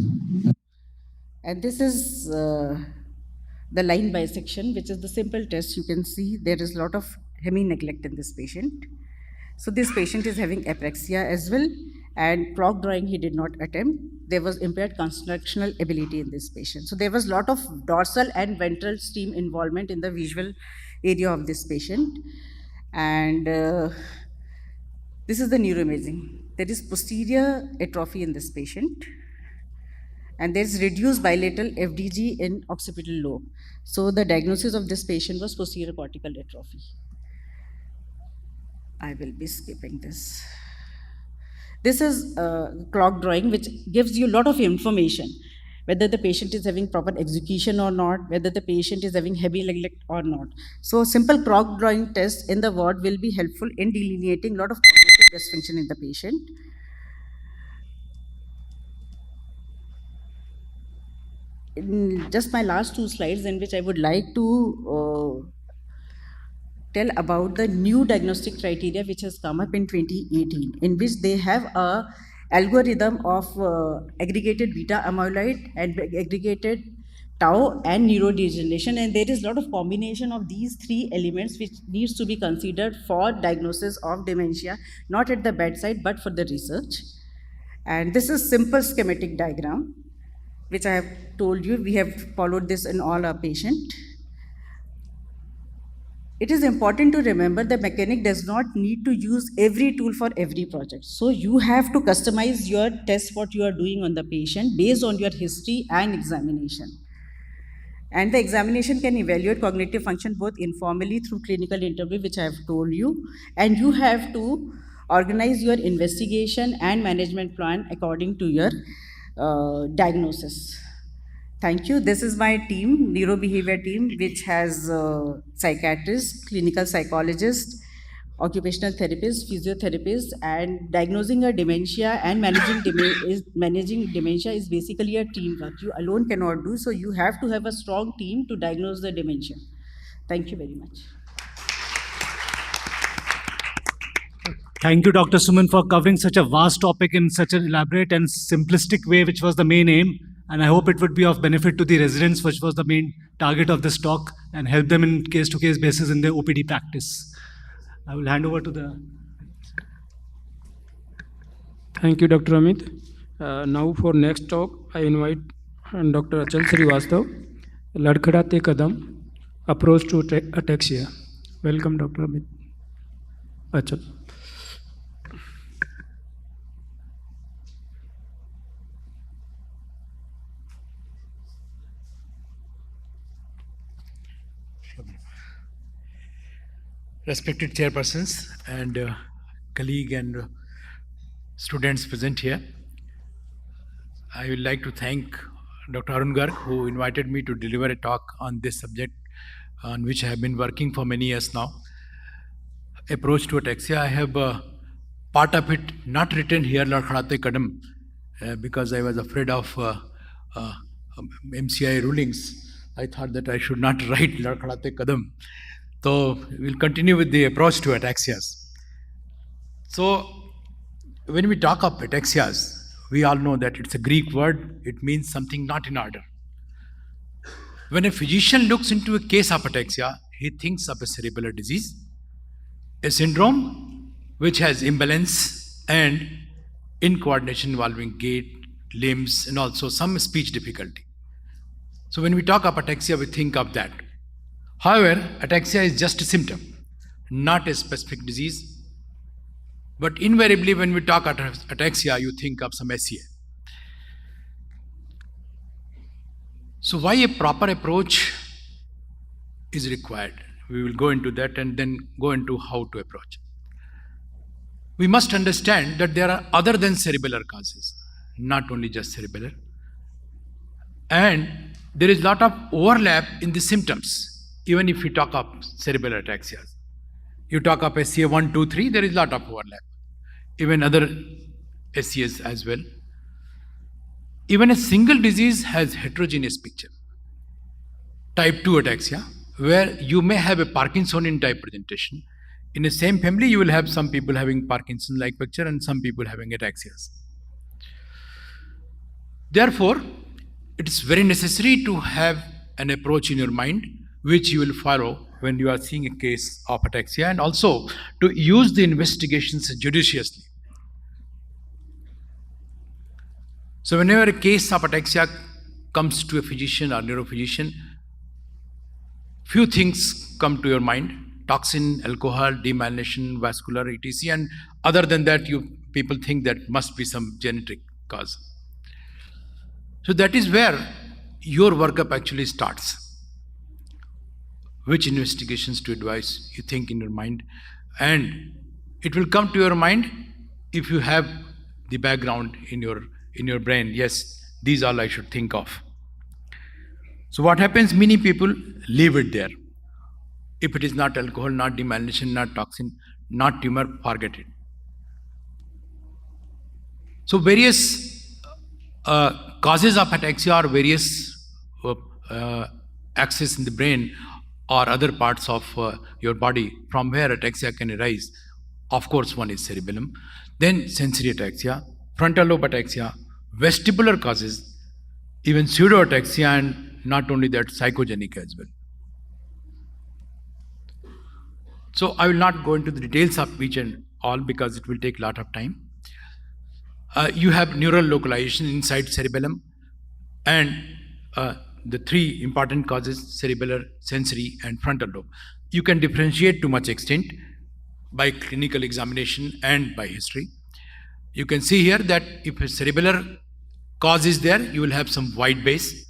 And this is the line bisection, which is the simple test. You can see there is a lot of hemi-neglect in this patient. So this patient is having apraxia as well, and clock drawing he did not attempt. There was impaired constructional ability in this patient. So there was a lot of dorsal and ventral stream involvement in the visual area of this patient. And this is the neuroimaging. there is posterior atrophy in this patient, and there's reduced bilateral FDG in occipital lobe. So the diagnosis of this patient was posterior cortical atrophy. I will be skipping this. This is a clock drawing which gives you a lot of information, whether the patient is having proper execution or not, whether the patient is having heavy neglect or not. So simple clock drawing test in the ward will be helpful in delineating a lot of cognitive dysfunction in the patient. In just my last 2 slides, in which I would like to tell about the new diagnostic criteria which has come up in 2018, in which they have a algorithm of aggregated beta amyloid and aggregated tau and neurodegeneration, and there is a lot of combination of these 3 elements which needs to be considered for diagnosis of dementia, not at the bedside but for the research. And this is simple schematic diagram which I have told you. We have followed this in all our patients. It is important to remember the mechanic does not need to use every tool for every project. So you have to customize your test, what you are doing on the patient based on your history and examination. And the examination can evaluate cognitive function both informally through clinical interview, which I have told you, and you have to organize your investigation and management plan according to your diagnosis. Thank you. This is my team, neurobehavior team, which has psychiatrists, clinical psychologists, occupational therapists, physiotherapists, and diagnosing a dementia and managing dementia is basically a teamwork. You alone cannot do, so you have to have a strong team to diagnose the dementia. Thank you very much. Thank you, Dr. Suman, for covering such a vast topic in such an elaborate and simplistic way, which was the main aim. And I hope it would be of benefit to the residents, which was the main target of this talk, and help them in case-to-case basis in their OPD practice. I will hand over to the... Thank you, Dr. Amit. Now for next talk, I invite Dr. Achal Srivastava, Ladkhaarate Kadam, Approach to Ataxia. Welcome, Dr. Amit. Achal. Respected chairpersons and colleague and students present here, I would like to thank Dr. Arun Garg, who invited me to deliver a talk on this subject on which I have been working for many years now. Approach to ataxia. I have part of it not written here, Ladkhaarate Kadam, because I was afraid of MCI rulings. I thought that I should not write Ladkhaarate Kadam. So we'll continue with the approach to ataxias. So when we talk of ataxias, we all know that it's a Greek word. It means something not in order. When a physician looks into a case of ataxia, he thinks of a cerebellar disease, a syndrome which has imbalance and incoordination involving gait, limbs, and also some speech difficulty. So when we talk of ataxia, we think of that. However, ataxia is just a symptom, not a specific disease. But invariably, when we talk about ataxia, you think of some SCA. So why a proper approach is required? We will go into that and then go into how to approach. We must understand that there are other than cerebellar causes, not only just cerebellar. And there is a lot of overlap in the symptoms. Even if you talk of cerebellar ataxias, you talk of SCA 1, 2, 3, there is a lot of overlap. Even other SCAs as well. Even a single disease has heterogeneous picture. Type 2 ataxia, where you may have a Parkinsonian type presentation. In the same family, you will have some people having Parkinson-like picture and some people having ataxias. Therefore, it is very necessary to have an approach in your mind which you will follow when you are seeing a case of ataxia, and also to use the investigations judiciously. So whenever a case of ataxia comes to a physician or neurophysician, few things come to your mind: toxin, alcohol, demyelination, vascular, etc. And other than that, you people think that must be some genetic cause. So that is where your workup actually starts. Which investigations to advise, you think in your mind, and it will come to your mind if you have the background in your brain. Yes, these all I should think of. So what happens? Many people leave it there. If it is not alcohol, not demyelination, not toxin, not tumor, forget it. So various causes of ataxia or various axes in the brain or other parts of your body from where ataxia can arise. Of course, one is cerebellum, then sensory ataxia, frontal lobe ataxia, vestibular causes, even pseudo-ataxia, and not only that, psychogenic as well. So I will not go into the details of each and all because it will take a lot of time. You have neural localization inside cerebellum, and the three important causes, cerebellar, sensory, and frontal lobe. You can differentiate to much extent by clinical examination and by history. You can see here that if a cerebellar cause is there, you will have some wide base,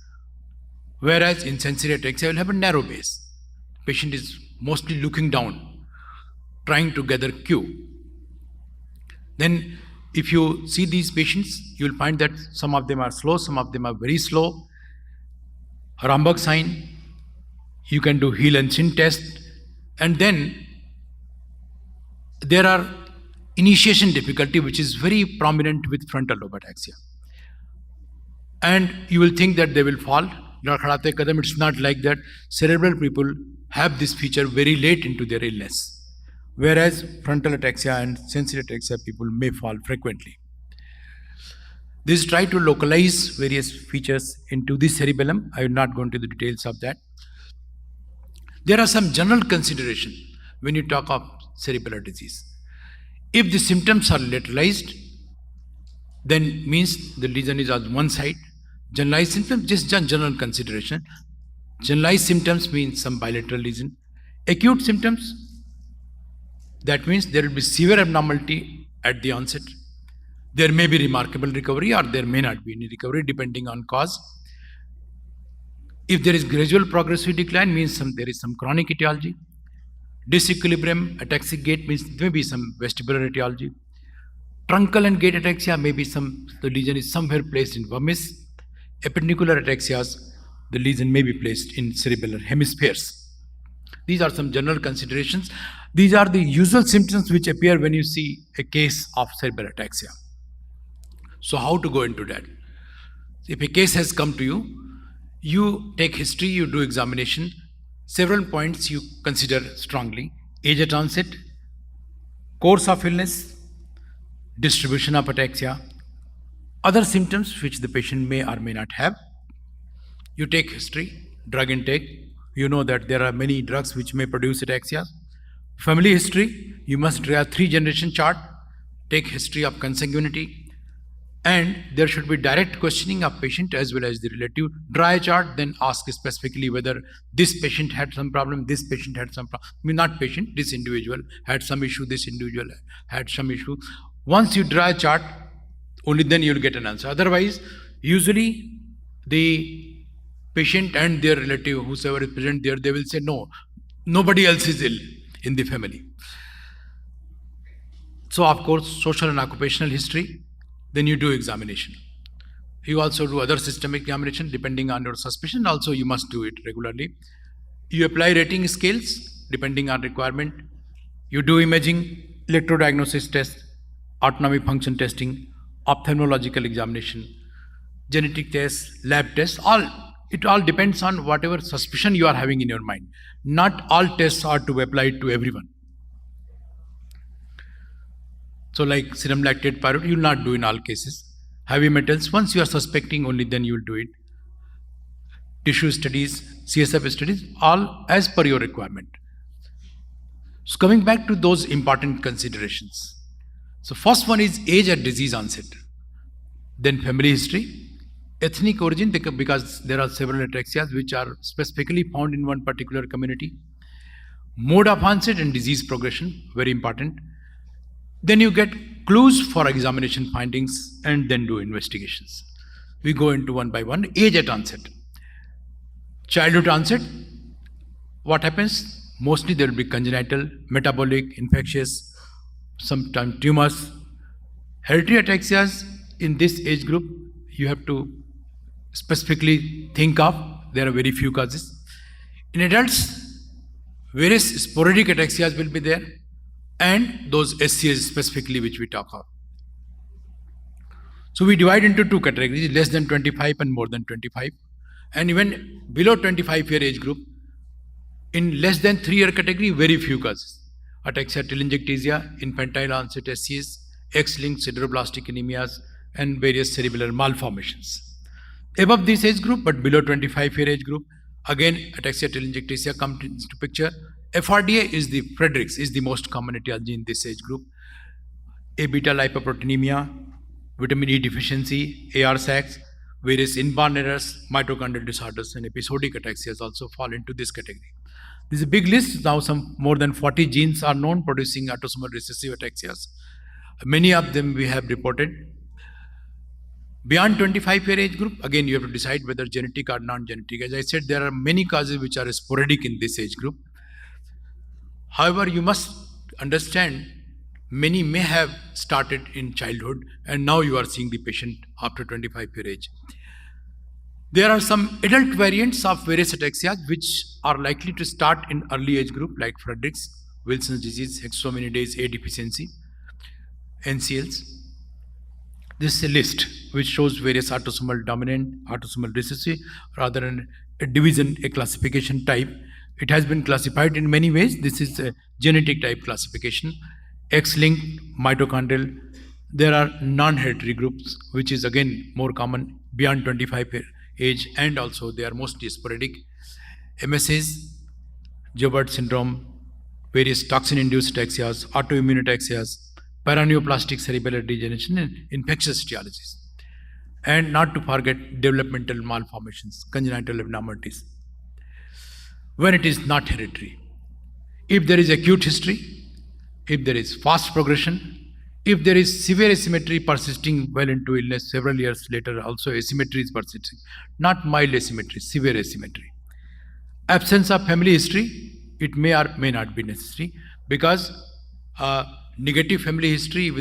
whereas in sensory ataxia, you will have a narrow base. The patient is mostly looking down, trying to gather cue. Then if you see these patients, you will find that some of them are slow, some of them are very slow. Romberg sign, you can do heel and chin test, and then there are initiation difficulty which is very prominent with frontal lobe ataxia. And you will think that they will fall. Ladkhaarate Kadam, it's not like that. Cerebral people have this feature very late into their illness, whereas frontal ataxia and sensory ataxia people may fall frequently. This try to localize various features into the cerebellum. I will not go into the details of that. There are some general considerations when you talk of cerebellar disease. If the symptoms are lateralized, then means the lesion is on one side. Generalized symptoms, just general consideration. Generalized symptoms means some bilateral lesion. Acute symptoms, that means there will be severe abnormality at the onset. There may be remarkable recovery or there may not be any recovery depending on cause. If there is gradual progressive decline, means there is some chronic etiology. Disequilibrium, ataxic gait means there may be some vestibular etiology. Truncal and gait ataxia may be the lesion is somewhere placed in vermis. Appendicular ataxias, the lesion may be placed in cerebellar hemispheres. These are some general considerations. These are the usual symptoms which appear when you see a case of cerebellar ataxia. So how to go into that? If a case has come to you, you take history, you do examination, several points you consider strongly: age at onset, course of illness, distribution of ataxia, other symptoms which the patient may or may not have. You take history, drug intake, you know that there are many drugs which may produce ataxia. Family history, you must draw a 3-generation chart, take history of consanguinity, and there should be direct questioning of patient as well as the relative. Draw a chart, then ask specifically whether this patient had some problem, this patient had some problem. I mean, not patient, this individual had some issue, this individual had some issue. Once you draw a chart, only then you will get an answer. Otherwise, usually the patient and their relative, whosoever is present there, they will say, no, nobody else is ill in the family. So, of course, social and occupational history, then you do examination. You also do other systemic examination depending on your suspicion. Also, you must do it regularly. You apply rating scales depending on requirement. You do imaging, electrodiagnosis test, autonomic function testing, ophthalmological examination, genetic tests, lab tests. It all depends on whatever suspicion you are having in your mind. Not all tests are to be applied to everyone. So like serum lactate pyruvate, you will not do in all cases. Heavy metals, once you are suspecting, only then you will do it. Tissue studies, CSF studies, all as per your requirement. So coming back to those important considerations. So first one is age at disease onset. Then family history, ethnic origin, because there are several ataxias which are specifically found in one particular community. Mode of onset and disease progression, very important. Then you get clues for examination findings, and then do investigations. We go into one by one. Age at onset. Childhood onset, what happens? Mostly there will be congenital, metabolic, infectious, sometimes tumors. Hereditary ataxias in this age group, you have to specifically think of. There are very few causes. In adults, various sporadic ataxias will be there, and those SCAs specifically which we talk of. So we divide into two categories, less than 25 and more than 25. And even below 25-year age group, in less than 3-year category, very few causes. Ataxia telangiectasia, infantile onset SCAs, X-linked sideroblastic anemias, and various cerebellar malformations. Above this age group, but below 25-year age group, again ataxia telangiectasia comes into picture. FRDA is the Friedreich's, is the most common etiology in this age group. A-beta lipoproteinemia, vitamin E deficiency, AR-SACs, various inborn errors, mitochondrial disorders, and episodic ataxias also fall into this category. This is a big list. Now some more than 40 genes are known producing autosomal recessive ataxias. Many of them we have reported. Beyond 25-year age group, again you have to decide whether genetic or non-genetic. As I said, there are many causes which are sporadic in this age group. However, you must understand many may have started in childhood and now you are seeing the patient after 25-year age. There are some adult variants of various ataxias which are likely to start in early age group like Friedreich's, Wilson's disease, hexosaminidase A deficiency, NCLs. This is a list which shows various autosomal dominant, autosomal recessive, rather than a division, a classification type. It has been classified in many ways. This is a genetic type classification. X-linked, mitochondrial. There are non-hereditary groups, which is again more common beyond 25 age, and also they are mostly sporadic. MSAs, Joubert syndrome, various toxin-induced ataxias, autoimmune ataxias, paraneoplastic cerebellar degeneration, and infectious etiologies. And not to forget developmental malformations, congenital abnormalities. When it is not hereditary. If there is acute history, if there is fast progression, if there is severe asymmetry persisting well into illness several years later, also asymmetry is persisting. Not mild asymmetry, severe asymmetry. Absence of family history, it may or may not be necessary, because negative family history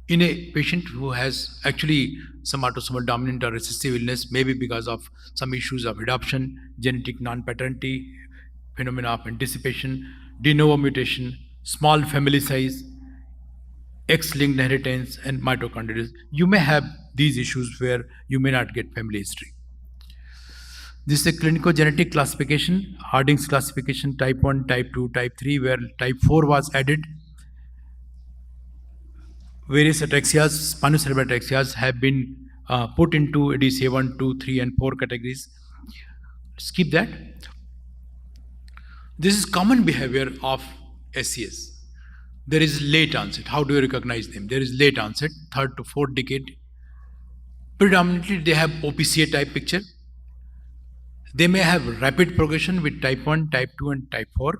in a patient who has actually some autosomal dominant or recessive illness, maybe because of some issues of adoption, genetic non-paternity, phenomena of anticipation, de novo mutation, small family size, X-linked inheritance, and mitochondrial. You may have these issues where you may not get family history. This is a clinicogenetic classification, Harding's classification, type 1, type 2, type 3, where type 4 was added. Various ataxias, spinocerebellar ataxias have been put into ADCA 1, 2, 3, and 4 categories. Skip that. This is common behavior of SCAs. There is late onset. How do you recognize them? There is late onset, 3rd to 4th decade. Predominantly, they have OPCA type picture. They may have rapid progression with type 1, type 2, and type 4.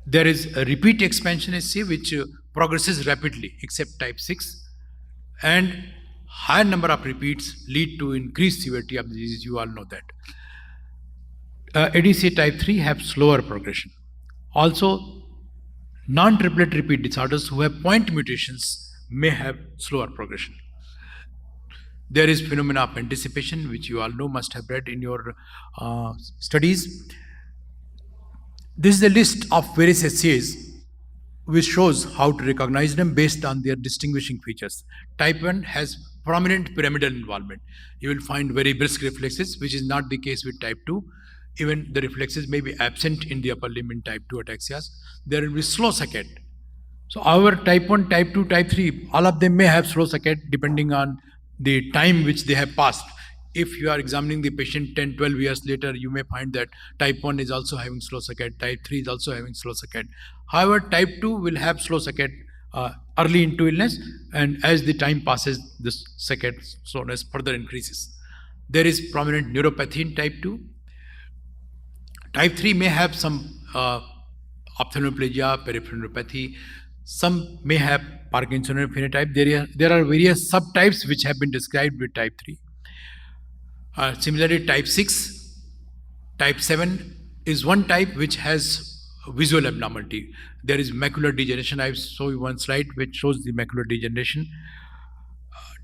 There is a repeat expansion SCA which progresses rapidly, except type 6. And higher number of repeats lead to increased severity of the disease. You all know that. ADCA type 3 have slower progression. Also, non-triplet repeat disorders who have point mutations may have slower progression. There is phenomena of anticipation, which you all know, must have read in your studies. This is a list of various SCAs which shows how to recognize them based on their distinguishing features. Type 1 has prominent pyramidal involvement. You will find very brisk reflexes, which is not the case with type 2. Even the reflexes may be absent in the upper limb in type 2 ataxias. There will be slow saccade. So our type 1, type 2, type 3, all of them may have slow saccade depending on the time which they have passed. If you are examining the patient 10, 12 years later, you may find that type 1 is also having slow saccade, type 3 is also having slow saccade. However, type 2 will have slow saccade early into illness, and as the time passes, this saccade slowness further increases. There is prominent neuropathy in type 2. Type 3 may have some ophthalmoplegia, peripheral neuropathy, Some may have Parkinsonian phenotype. There are various subtypes which have been described with type 3. Similarly, type 6, type 7 is one type which has visual abnormality. There is macular degeneration. I saw you one slide which shows the macular degeneration.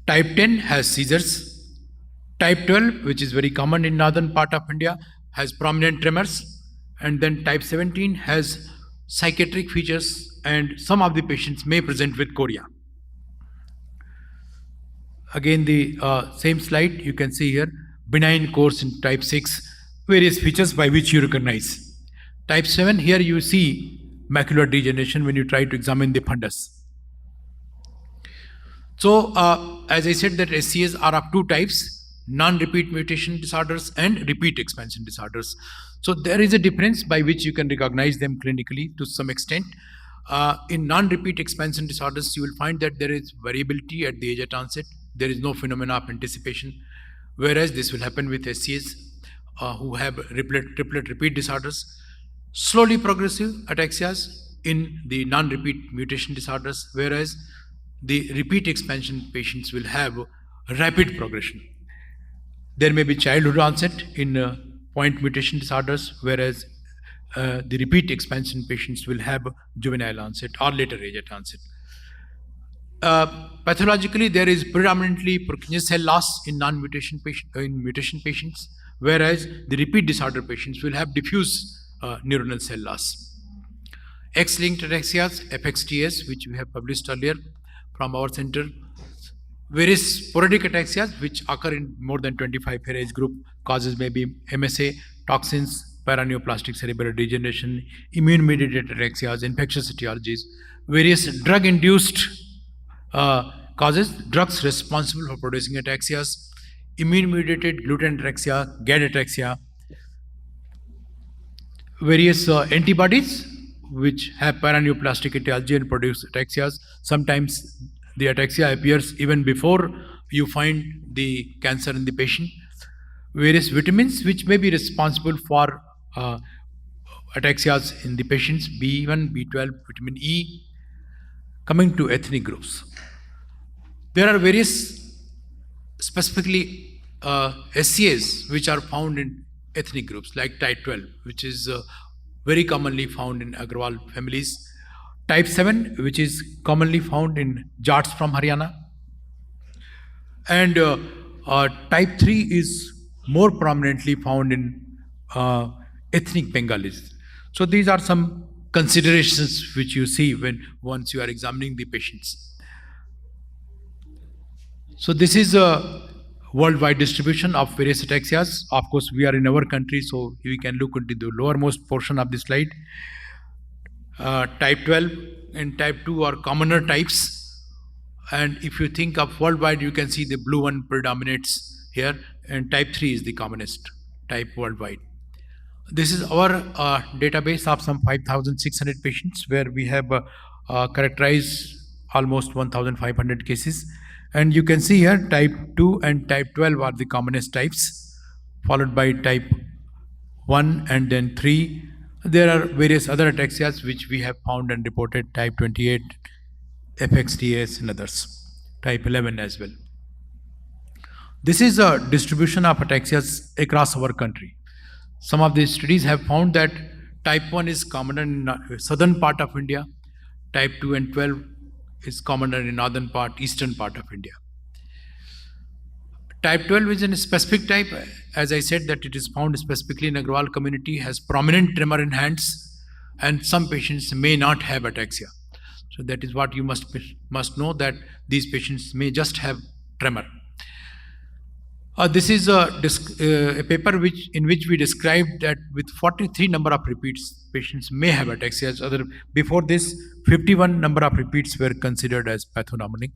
Type 10 has seizures. Type 12, which is very common in northern part of India, has prominent tremors. And then type 17 has psychiatric features, and some of the patients may present with chorea. Again, the same slide you can see here, benign course in type 6, various features by which you recognize. Type 7, here you see macular degeneration when you try to examine the fundus. So, as I said, that SCAs are of two types, non-repeat mutation disorders and repeat expansion disorders. So there is a difference by which you can recognize them clinically to some extent. In non-repeat expansion disorders, you will find that there is variability at the age at onset. There is no phenomena of anticipation, whereas this will happen with SCAs who have triplet repeat disorders. Slowly progressive ataxias in the non-repeat mutation disorders, whereas the repeat expansion patients will have rapid progression. There may be childhood onset in point mutation disorders, whereas the repeat expansion patients will have juvenile onset or later age at onset. Pathologically, there is predominantly Purkinje cell loss in non-mutation mutation patients, whereas the repeat disorder patients will have diffuse neuronal cell loss. X-linked ataxias, FXTS, which we have published earlier from our center. Various sporadic ataxias which occur in more than 25 year age group. Causes may be MSA, toxins, paraneoplastic cerebral degeneration, immune-mediated ataxias, infectious etiologies, various drug-induced causes, drugs responsible for producing ataxias, immune-mediated gluten ataxia, GAD ataxia, various antibodies which have paraneoplastic etiology and produce ataxias. Sometimes the ataxia appears even before you find the cancer in the patient. Various vitamins which may be responsible for ataxias in the patients, B1, B12, vitamin E. Coming to ethnic groups, there are various specifically SCAs which are found in ethnic groups like type 12, which is very commonly found in Agrawal families. Type 7, which is commonly found in Jats from Haryana. And type 3 is more prominently found in ethnic Bengalis. So these are some considerations which you see once you are examining the patients. So this is a worldwide distribution of various ataxias. Of course, we are in our country, so we can look into the lowermost portion of the slide. Type 12 and type 2 are commoner types, and if you think of worldwide, you can see the blue one predominates here, and type 3 is the commonest type worldwide. This is our database of some 5,600 patients, where we have characterized almost 1,500 cases, and you can see here type 2 and type 12 are the commonest types, followed by type 1 and then 3. There are various other ataxias which we have found and reported, type 28, FXTS and others, type 11 as well. This is a distribution of ataxias across our country. Some of these studies have found that type 1 is commoner in southern part of India, type 2 and 12 is commoner in northern part, eastern part of India. Type 12 is a specific type, as I said, that it is found specifically in Agrawal community, has prominent tremor in hands, and some patients may not have ataxia. So that is what you must know, that these patients may just have tremor. This is a paper in which we described that with 43 number of repeats, patients may have ataxia. Before this, 51 number of repeats were considered as pathognomonic.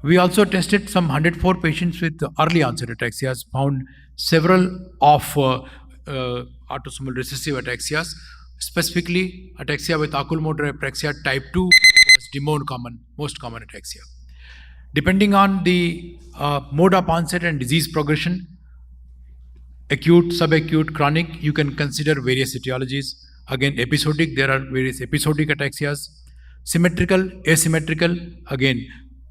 We also tested some 104 patients with early onset ataxias, found several of autosomal recessive ataxias, specifically ataxia with oculomotor apraxia type 2 was the most common ataxia. Depending on the mode of onset and disease progression, acute, subacute, chronic, you can consider various etiologies. Again, episodic, there are various episodic ataxias. Symmetrical, asymmetrical, again,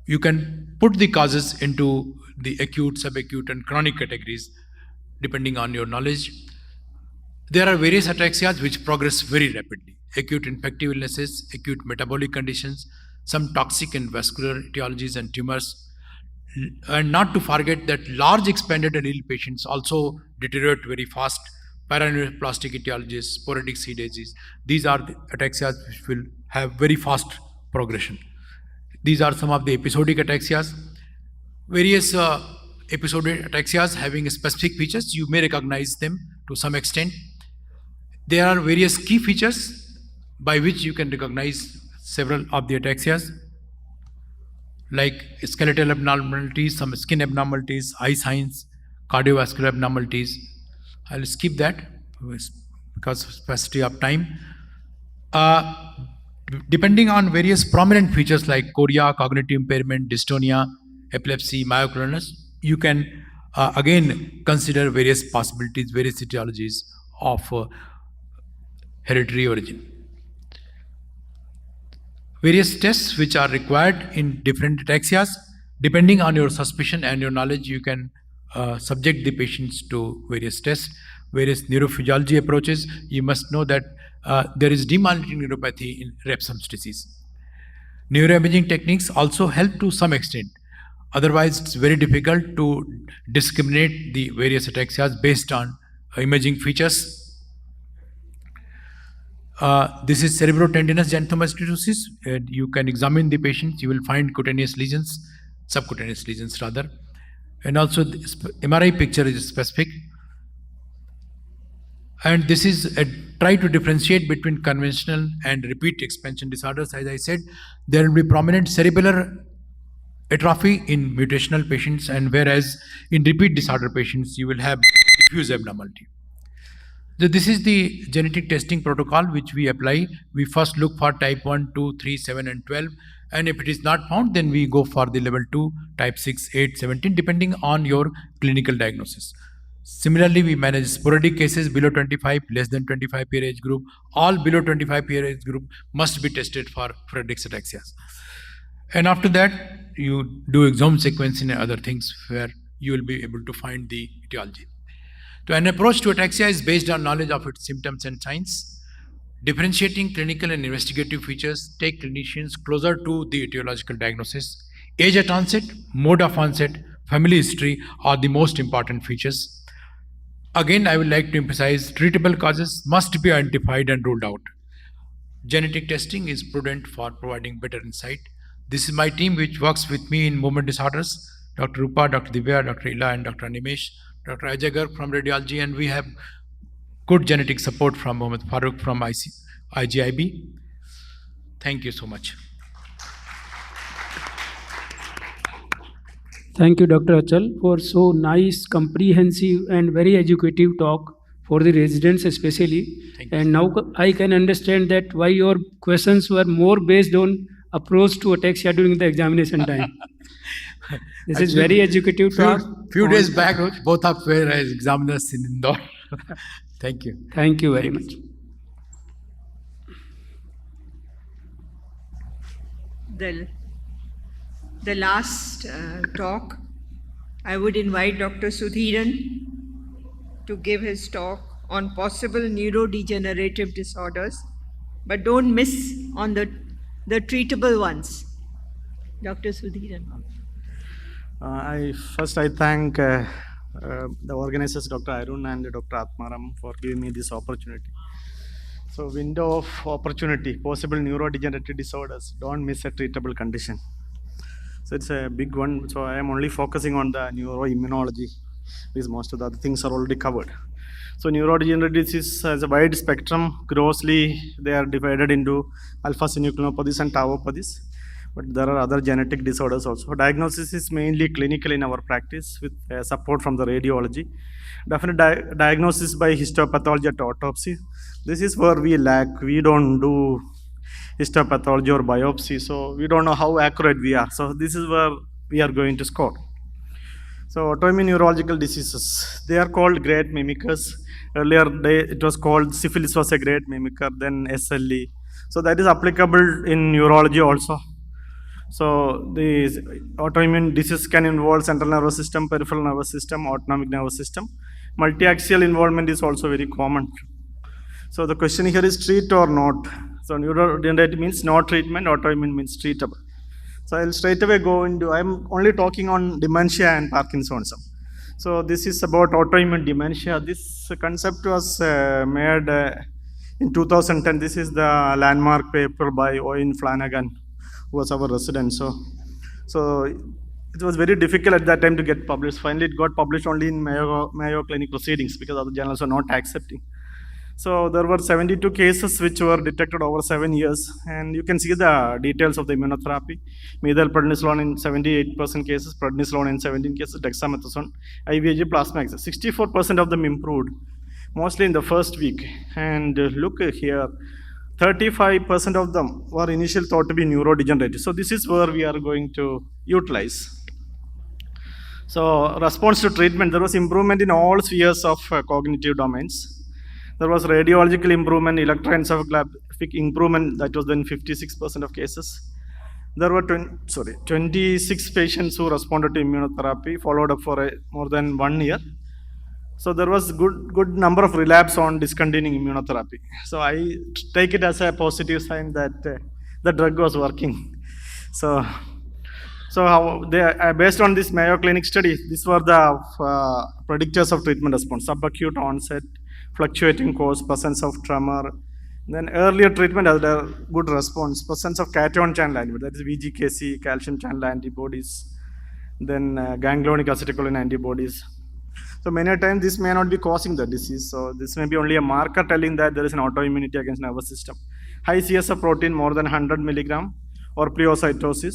you can put the causes into the acute, subacute, and chronic categories depending on your knowledge. There are various ataxias which progress very rapidly. Acute infective illnesses, acute metabolic conditions, some toxic and vascular etiologies and tumors. And not to forget that large expanded and ill patients also deteriorate very fast. Paraneoplastic etiologies, sporadic C disease. These are the ataxias which will have very fast progression. These are some of the episodic ataxias. Various episodic ataxias having specific features, you may recognize them to some extent. There are various key features by which you can recognize several of the ataxias, like skeletal abnormalities, some skin abnormalities, eye signs, cardiovascular abnormalities. I'll skip that because of sparsity of time. Depending on various prominent features like chorea, cognitive impairment, dystonia, epilepsy, myoclonus, you can again consider various possibilities, various etiologies of hereditary origin. Various tests which are required in different ataxias. Depending on your suspicion and your knowledge, you can subject the patients to various tests, various neurophysiology approaches. You must know that there is demyelinating neuropathy in Repsom's disease. Neuroimaging techniques also help to some extent. Otherwise, it's very difficult to discriminate the various ataxias based on imaging features. This is cerebrotendinous xanthomatosis. You can examine the patient. You will find cutaneous lesions, subcutaneous lesions rather. And also the MRI picture is specific. And this is try to differentiate between conventional and repeat expansion disorders. As I said, there will be prominent cerebellar atrophy in mutational patients, and whereas in repeat disorder patients, you will have diffuse abnormality. So this is the genetic testing protocol which we apply. We first look for type 1, 2, 3, 7 and 12. And if it is not found, then we go for the level 2, type 6, 8, 17, depending on your clinical diagnosis. Similarly, we manage sporadic cases below 25, less than 25 peer age group. All below 25 peer age group must be tested for Friedreich's ataxias. And after that, you do exome sequencing and other things where you will be able to find the etiology. So an approach to ataxia is based on knowledge of its symptoms and signs. Differentiating clinical and investigative features take clinicians closer to the etiological diagnosis. Age at onset, mode of onset, family history are the most important features. Again, I would like to emphasize treatable causes must be identified and ruled out. Genetic testing is prudent for providing better insight. This is my team which works with me in movement disorders, Dr. Rupa, Dr. Divya, Dr. Ila and Dr. Animesh, Dr. Ajay Garg from radiology, and we have good genetic support from Mohammed Farooq from IGIB. Thank you so much. Thank you, Dr. Achal, for so nice, comprehensive and very educative talk for the residents especially. And now I can understand that why your questions were more based on approach to ataxia during the examination time. This is very educative talk. Few days back, both of were as examiners in Indore. Thank you. Thank you very much. The last talk, I would invite Dr. Sudheeran to give his talk on possible neurodegenerative disorders, but don't miss on the treatable ones. Dr. Sudheeran. I thank the organizers, Dr. Arun and Dr. Atmaram, for giving me this opportunity. So, window of opportunity, possible neurodegenerative disorders, don't miss a treatable condition. So, it's a big one. So, I am only focusing on the neuroimmunology, because most of the other things are already covered. So, neurodegenerative disease has a wide spectrum. Grossly, they are divided into alpha-synucleinopathies and tauopathies. But there are other genetic disorders also. Diagnosis is mainly clinical in our practice with support from the radiology. Definite diagnosis by histopathology at autopsy. This is where we lack. We don't do histopathology or biopsy, so we don't know how accurate we are. So this is where we are going to score. So autoimmune neurological diseases, they are called great mimickers. Earlier it was called syphilis was a great mimicker, then SLE. So that is applicable in neurology also. So the autoimmune disease can involve central nervous system, peripheral nervous system, autonomic nervous system. Multi-axial involvement is also very common. So the question here is treat or not. So neurodegenerative means no treatment, autoimmune means treatable. So I'll straight away go into, I'm only talking on dementia and Parkinsonism. So this is about autoimmune dementia. This concept was made in 2010. This is the landmark paper by Owen Flanagan, who was our resident. So it was very difficult at that time to get published. Finally, it got published only in Mayo Clinic Proceedings because other journals were not accepting. So there were 72 cases which were detected over 7 years, and you can see the details of the immunotherapy. Methyl prednisolone in 78% cases, prednisolone in 17 cases, dexamethasone, IVIG, plasma access. 64% of them improved, mostly in the first week. And look here, 35% of them were initially thought to be neurodegenerative. So this is where we are going to utilize. So response to treatment, there was improvement in all spheres of cognitive domains. There was radiological improvement, electroencephalographic improvement, that was then 56% of cases. There were 26 patients who responded to immunotherapy, followed up for more than 1 year. So there was good number of relapse on discontinuing immunotherapy. So I take it as a positive sign that the drug was working. So how they, based on this Mayo Clinic study, these were the predictors of treatment response: subacute onset, fluctuating course, presence of tremor. Then earlier treatment had a good response, presence of cation channel antibody, that is VGKC, calcium channel antibodies, then ganglionic acetylcholine antibodies. So many times this may not be causing the disease. So this may be only a marker telling that there is an autoimmunity against nervous system. High CSF protein more than 100 milligram or pleocytosis.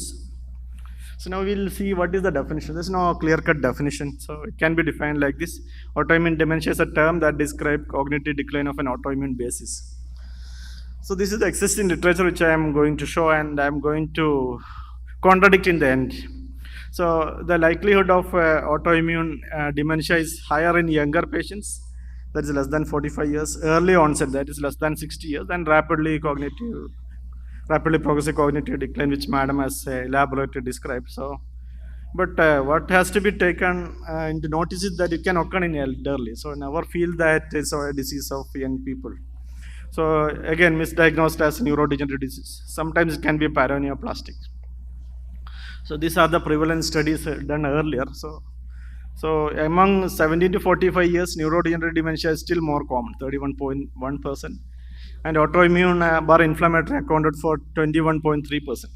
So now we'll see what is the definition. There's no clear-cut definition. So it can be defined like this. Autoimmune dementia is a term that describes cognitive decline of an autoimmune basis. So this is the existing literature which I am going to show, and I am going to contradict in the end. So the likelihood of autoimmune dementia is higher in younger patients, that is less than 45 years, early onset, that is less than 60 years, and rapidly progressive cognitive decline, which Madam has elaborately described. So, but what has to be taken into notice is that it can occur in elderly. So never feel that it's a disease of young people. So again, misdiagnosed as neurodegenerative disease. Sometimes it can be paraneoplastic. So these are the prevalence studies done earlier. So among 17 to 45 years, neurodegenerative dementia is still more common, 31.1%. And autoimmune bar inflammatory accounted for 21.3%.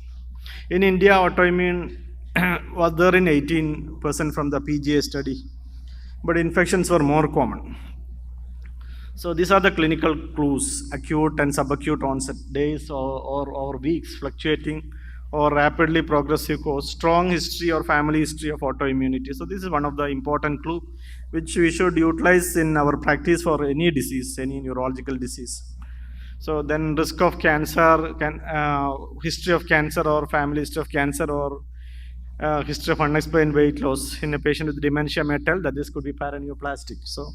In India, autoimmune was there in 18% from the PGA study, but infections were more common. So these are the clinical clues: acute and subacute onset, days or weeks, fluctuating or rapidly progressive course, strong history or family history of autoimmunity. So this is one of the important clues which we should utilize in our practice for any disease, any neurological disease. So then risk of cancer, history of cancer or family history of cancer, or history of unexplained weight loss in a patient with dementia may tell that this could be paraneoplastic. So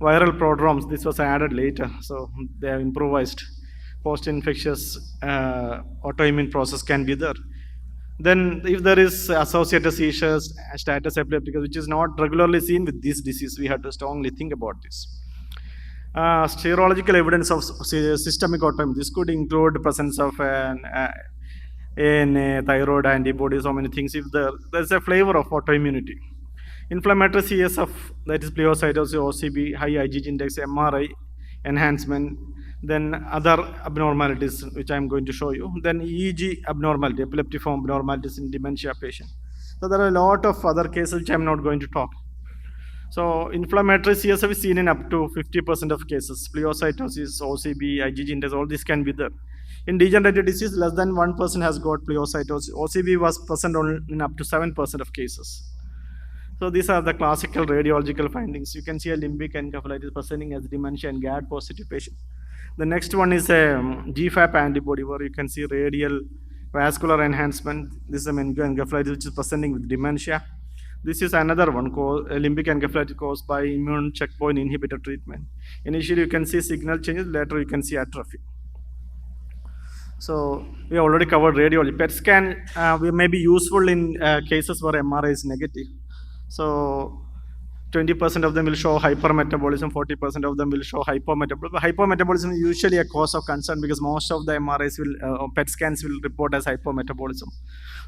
viral prodromes, this was added later. So they have improvised. Post-infectious autoimmune process can be there. Then if there is associated seizures, status epilepticus, which is not regularly seen with this disease, we have to strongly think about this. Serological evidence of systemic autoimmune. This could include the presence of thyroid antibodies, so many things. If there's a flavor of autoimmunity. Inflammatory CSF, that is pleocytosis, OCB, high IgG index, MRI, enhancement, then other abnormalities, which I'm going to show you. Then EEG abnormality, epileptiform abnormalities in dementia patient. So there are a lot of other cases which I'm not going to talk. So inflammatory CSF is seen in up to 50% of cases. Pleocytosis, OCB, IgG index, all this can be there. In degenerative disease, less than 1% has got pleocytosis. OCB was present in up to 7% of cases. So these are the classical radiological findings. You can see a limbic encephalitis presenting as dementia in GAD positive patient. The next one is a GFAP antibody, where you can see radial vascular enhancement. This is a meningoencephalitis which is presenting with dementia. This is another one, a limbic encephalitis caused by immune checkpoint inhibitor treatment. Initially you can see signal changes, later you can see atrophy. So we already covered radiology. PET scan may be useful in cases where MRI is negative. So 20% of them will show hypermetabolism, 40% of them will show hypometabolism. Hypometabolism is usually a cause of concern because most of the MRIs will, PET scans will report as hypometabolism.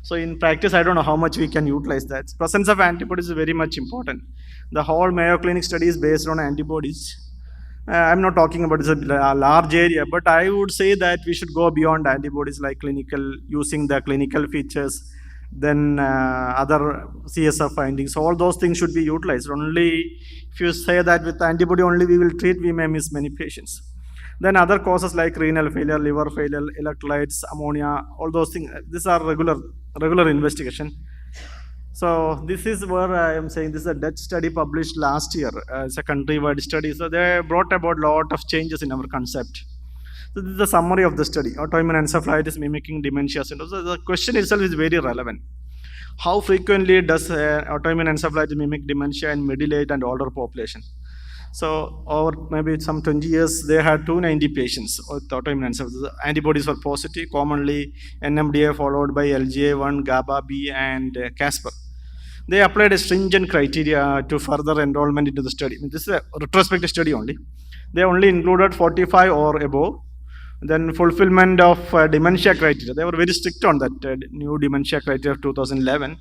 So in practice, I don't know how much we can utilize that. Presence of antibodies is very much important. The whole Mayo Clinic study is based on antibodies. I'm not talking about this a large area, but I would say that we should go beyond antibodies like using the clinical features, then other CSF findings. All those things should be utilized. Only if you say that with antibody only we will treat, we may miss many patients. Then other causes like renal failure, liver failure, electrolytes, ammonia, all those things. These are regular investigation. So this is where I am saying this is a Dutch study published last year. It's a country-wide study. So they brought about a lot of changes in our concept. So this is the summary of the study. Autoimmune encephalitis mimicking dementia syndrome. So the question itself is very relevant. How frequently does autoimmune encephalitis mimic dementia in middle-aged and older population? So over maybe some 20 years, they had 290 patients with autoimmune encephalitis. Antibodies were positive, commonly NMDA followed by LGA1, GABA-B, and Casper. They applied a stringent criteria to further enrollment into the study. This is a retrospective study only. They only included 45 or above. Then fulfillment of dementia criteria. They were very strict on that new dementia criteria of 2011.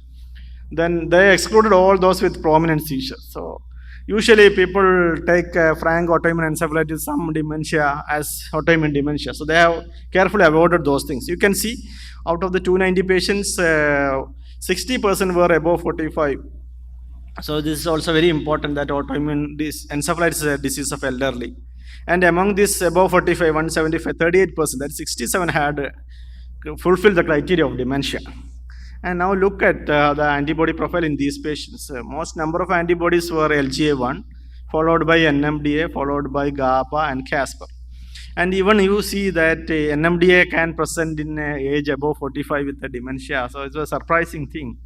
Then they excluded all those with prominent seizures. So usually people take frank autoimmune encephalitis, some dementia as autoimmune dementia. So they have carefully avoided those things. You can see out of the 290 patients, 60% were above 45. So this is also very important that autoimmune encephalitis is a disease of elderly. And among this above 45, 175, 38%, that 67 had fulfilled the criteria of dementia. And now look at the antibody profile in these patients. Most number of antibodies were LGA1, followed by NMDA, followed by GABA and Casper. And even you see that NMDA can present in age above 45 with the dementia. So it's a surprising thing.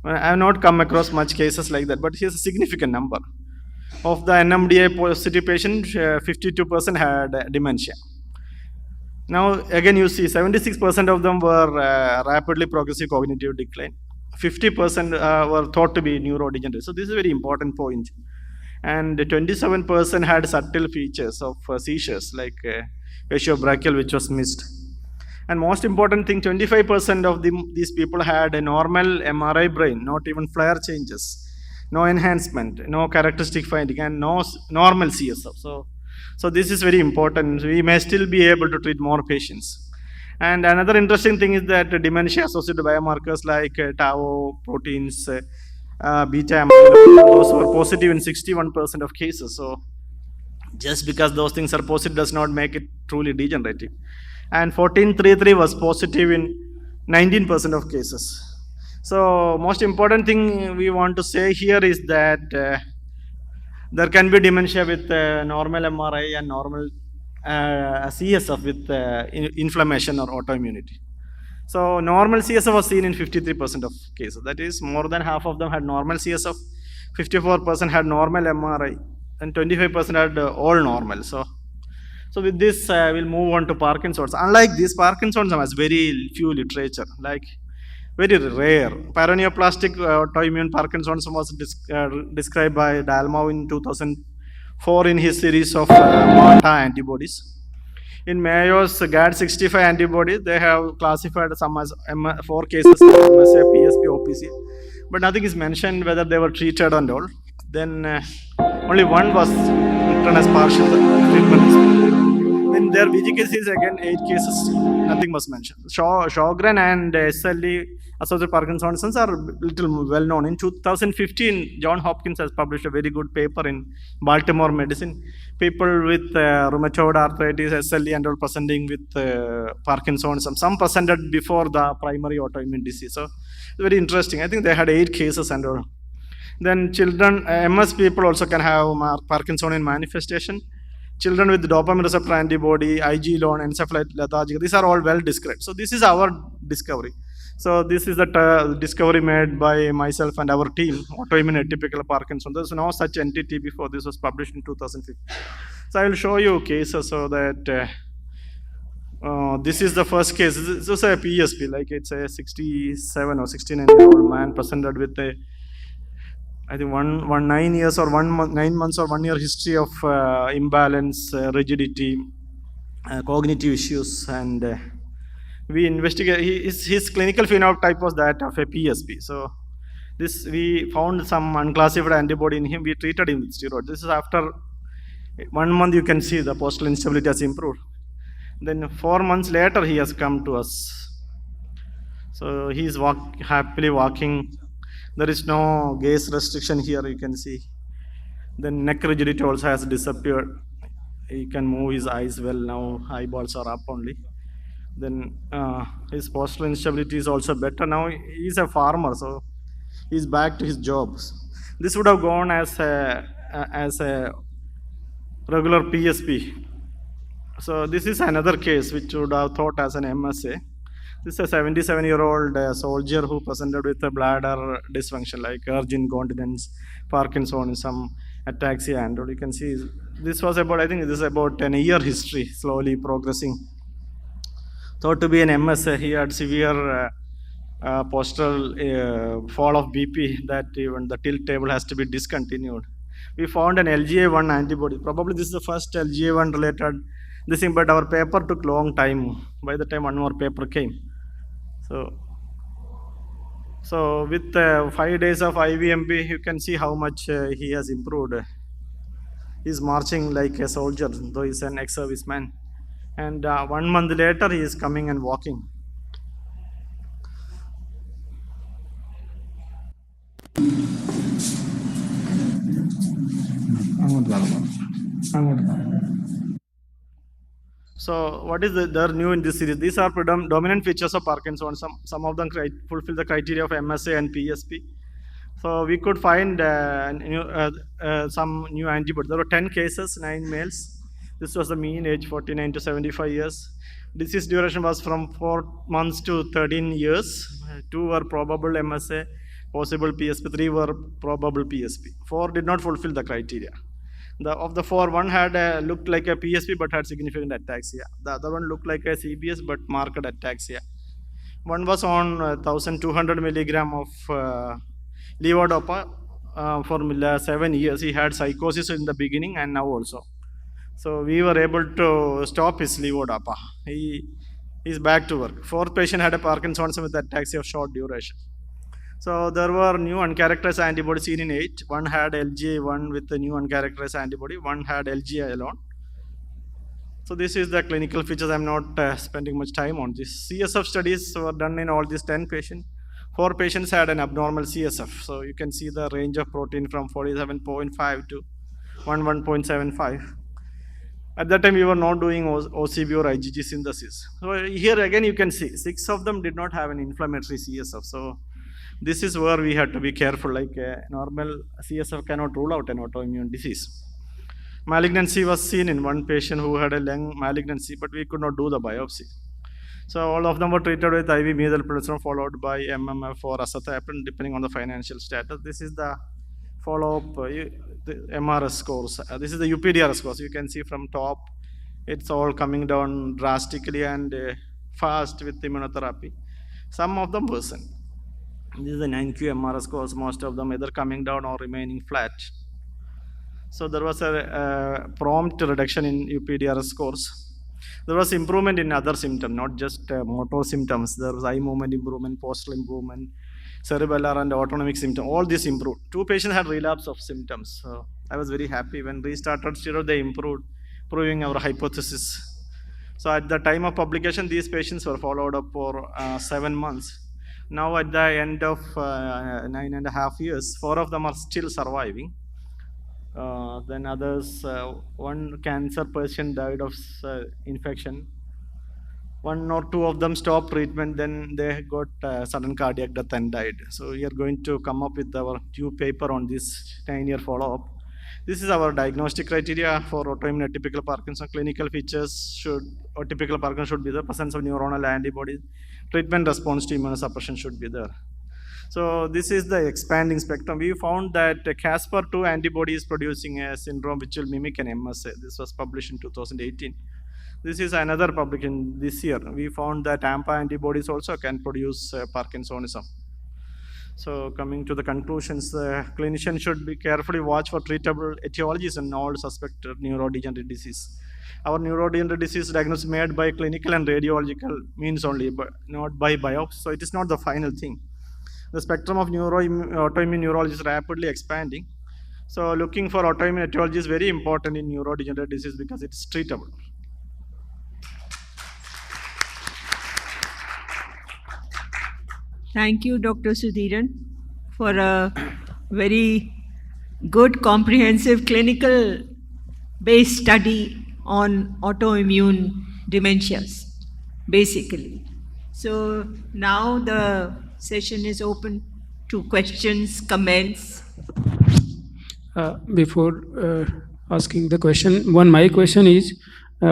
I have not come across much cases like that, but here's a significant number. Of the NMDA positive patients, 52% had dementia. Now, again, you see 76% of them were rapidly progressive cognitive decline. 50% were thought to be neurodegenerative. So this is a very important point. And 27% had subtle features of seizures like facial-brachial, which was missed. And most important thing, 25% of these people had a normal MRI brain, not even flare changes, no enhancement, no characteristic finding, and no normal CSF. So this is very important. We may still be able to treat more patients. And another interesting thing is that dementia-associated biomarkers like tau proteins, beta amyloid, those were positive in 61% of cases. So just because those things are positive does not make it truly degenerative. And 1433 was positive in 19% of cases. So most important thing we want to say here is that there can be dementia with normal MRI and normal CSF with inflammation or autoimmunity. So normal CSF was seen in 53% of cases. That is, more than half of them had normal CSF, 54% had normal MRI, and 25% had all normal. So with this, we'll move on to Parkinson's. Unlike this, Parkinson's has very few literature, like very rare. Paraneoplastic autoimmune Parkinson's was described by Dalmau in 2004 in his series of MATA antibodies. In Mayo's GAD65 antibodies, they have classified some as 4 cases, MSA, PSP, OPC, but nothing is mentioned whether they were treated and all. Then only one was written as partial treatment. In their VGKC is again 8 cases, nothing was mentioned. Sjogren and SLE associated Parkinson's are little well known. In 2015, John Hopkins has published a very good paper in Baltimore Medicine. People with rheumatoid arthritis, SLE and all presenting with Parkinson's. Some presented before the primary autoimmune disease. So very interesting. I think they had 8 cases and all. Then children, MS people also can have Parkinsonian manifestation. Children with dopamine receptor antibody, IG loan, encephalitis, lethargic, these are all well described. So this is our discovery. So this is the discovery made by myself and our team, autoimmune atypical Parkinson. There's no such entity before. This was published in 2015. So I will show you cases so that This is the first case. This is a PSP, like it's a 67 or 69-year-old man presented with a, I think 9 years or 9 months or 1 year history of imbalance, rigidity, cognitive issues, and we investigate. His clinical phenotype was that of a PSP. So this, we found some unclassified antibody in him. We treated him with steroid. This is after 1 month. You can see the postural instability has improved. Then 4 months later, he has come to us. So he is happily walking. There is no gaze restriction here, you can see. Then neck rigidity also has disappeared. He can move his eyes well now. Eyeballs are up only. Then his postural instability is also better. Now he is a farmer, so he's back to his jobs. This would have gone as a regular PSP. So this is another case which would have thought as an MSA. This is a 77-year-old soldier who presented with a bladder dysfunction like urge incontinence, Parkinsonism, ataxia, and you can see this was about, I think this is about an year history, slowly progressing. Thought to be an MSA. He had severe postural fall of BP that even the tilt table has to be discontinued. We found an LGA1 antibody. Probably this is the first LGA1 related this thing, but our paper took long time. By the time one more paper came. So with 5 days of IVMP, you can see how much he has improved. He's marching like a soldier, though he's an ex-serviceman. And 1 month later, he is coming and walking. So what is there new in this series? These are dominant features of Parkinson's. Some of them fulfill the criteria of MSA and PSP. So we could find some new antibodies. There were 10 cases, 9 males. This was the mean age, 49 to 75 years. Disease duration was from 4 months to 13 years. 2 were probable MSA, possible PSP. 3 were probable PSP. 4 did not fulfill the criteria. Of the 4, one had looked like a PSP but had significant ataxia. The other one looked like a CBS but marked ataxia. One was on 1,200 milligram of levodopa for 7 years. He had psychosis in the beginning and now also. So we were able to stop his levodopa. He is back to work. 4th patient had a Parkinson's with ataxia of short duration. So there were new uncharacterized antibodies seen in 8. One had LGA1 with the new uncharacterized antibody. One had LGA alone. So this is the clinical features. I'm not spending much time on this. CSF studies were done in all these 10 patients. 4 patients had an abnormal CSF. So you can see the range of protein from 47.5 to 11.75. At that time, we were not doing OCB or IgG synthesis. So here again, you can see 6 of them did not have an inflammatory CSF. So this is where we had to be careful, like normal CSF cannot rule out an autoimmune disease. Malignancy was seen in one patient who had a lung malignancy, but we could not do the biopsy. So all of them were treated with IV methylprednisolone followed by MMF or azathioprine depending on the financial status. This is the follow-up the MRS scores. This is the UPDRS scores. You can see from top, it's all coming down drastically and fast with immunotherapy. Some of them worsen. This is the 9Q MRS scores, most of them either coming down or remaining flat. So there was a prompt reduction in UPDRS scores. There was improvement in other symptoms, not just motor symptoms. There was eye movement improvement, postural improvement, cerebellar and autonomic symptoms. All this improved. 2 patients had relapse of symptoms. So I was very happy when we started steroid, they improved, proving our hypothesis. So at the time of publication, these patients were followed up for 7 months. Now at the end of 9.5 years, 4 of them are still surviving. Then others, one cancer patient died of infection. 1 or 2 of them stopped treatment, then they got sudden cardiac death and died. So we are going to come up with our new paper on this 9-year follow-up. This is our diagnostic criteria for autoimmune atypical Parkinson. Clinical features atypical Parkinson should be the presence of neuronal antibodies. Treatment response to immunosuppression should be there. So this is the expanding spectrum. We found that Casper2 antibody is producing a syndrome which will mimic an MSA. This was published in 2018. This is another publication this year. We found that AMPA antibodies also can produce Parkinsonism. So coming to the conclusions, clinicians should be carefully watch for treatable etiologies in all suspected neurodegenerative disease. Our neurodegenerative disease diagnosis made by clinical and radiological means only, but not by biopsy. So it is not the final thing. The spectrum of autoimmune neurology is rapidly expanding. So looking for autoimmune etiology is very important in neurodegenerative disease because it's treatable. Thank you, Dr. Sudheeran, for a very good, comprehensive, clinical-based study on autoimmune dementias, basically. So now the session is open to questions, comments. Before asking the question, my question is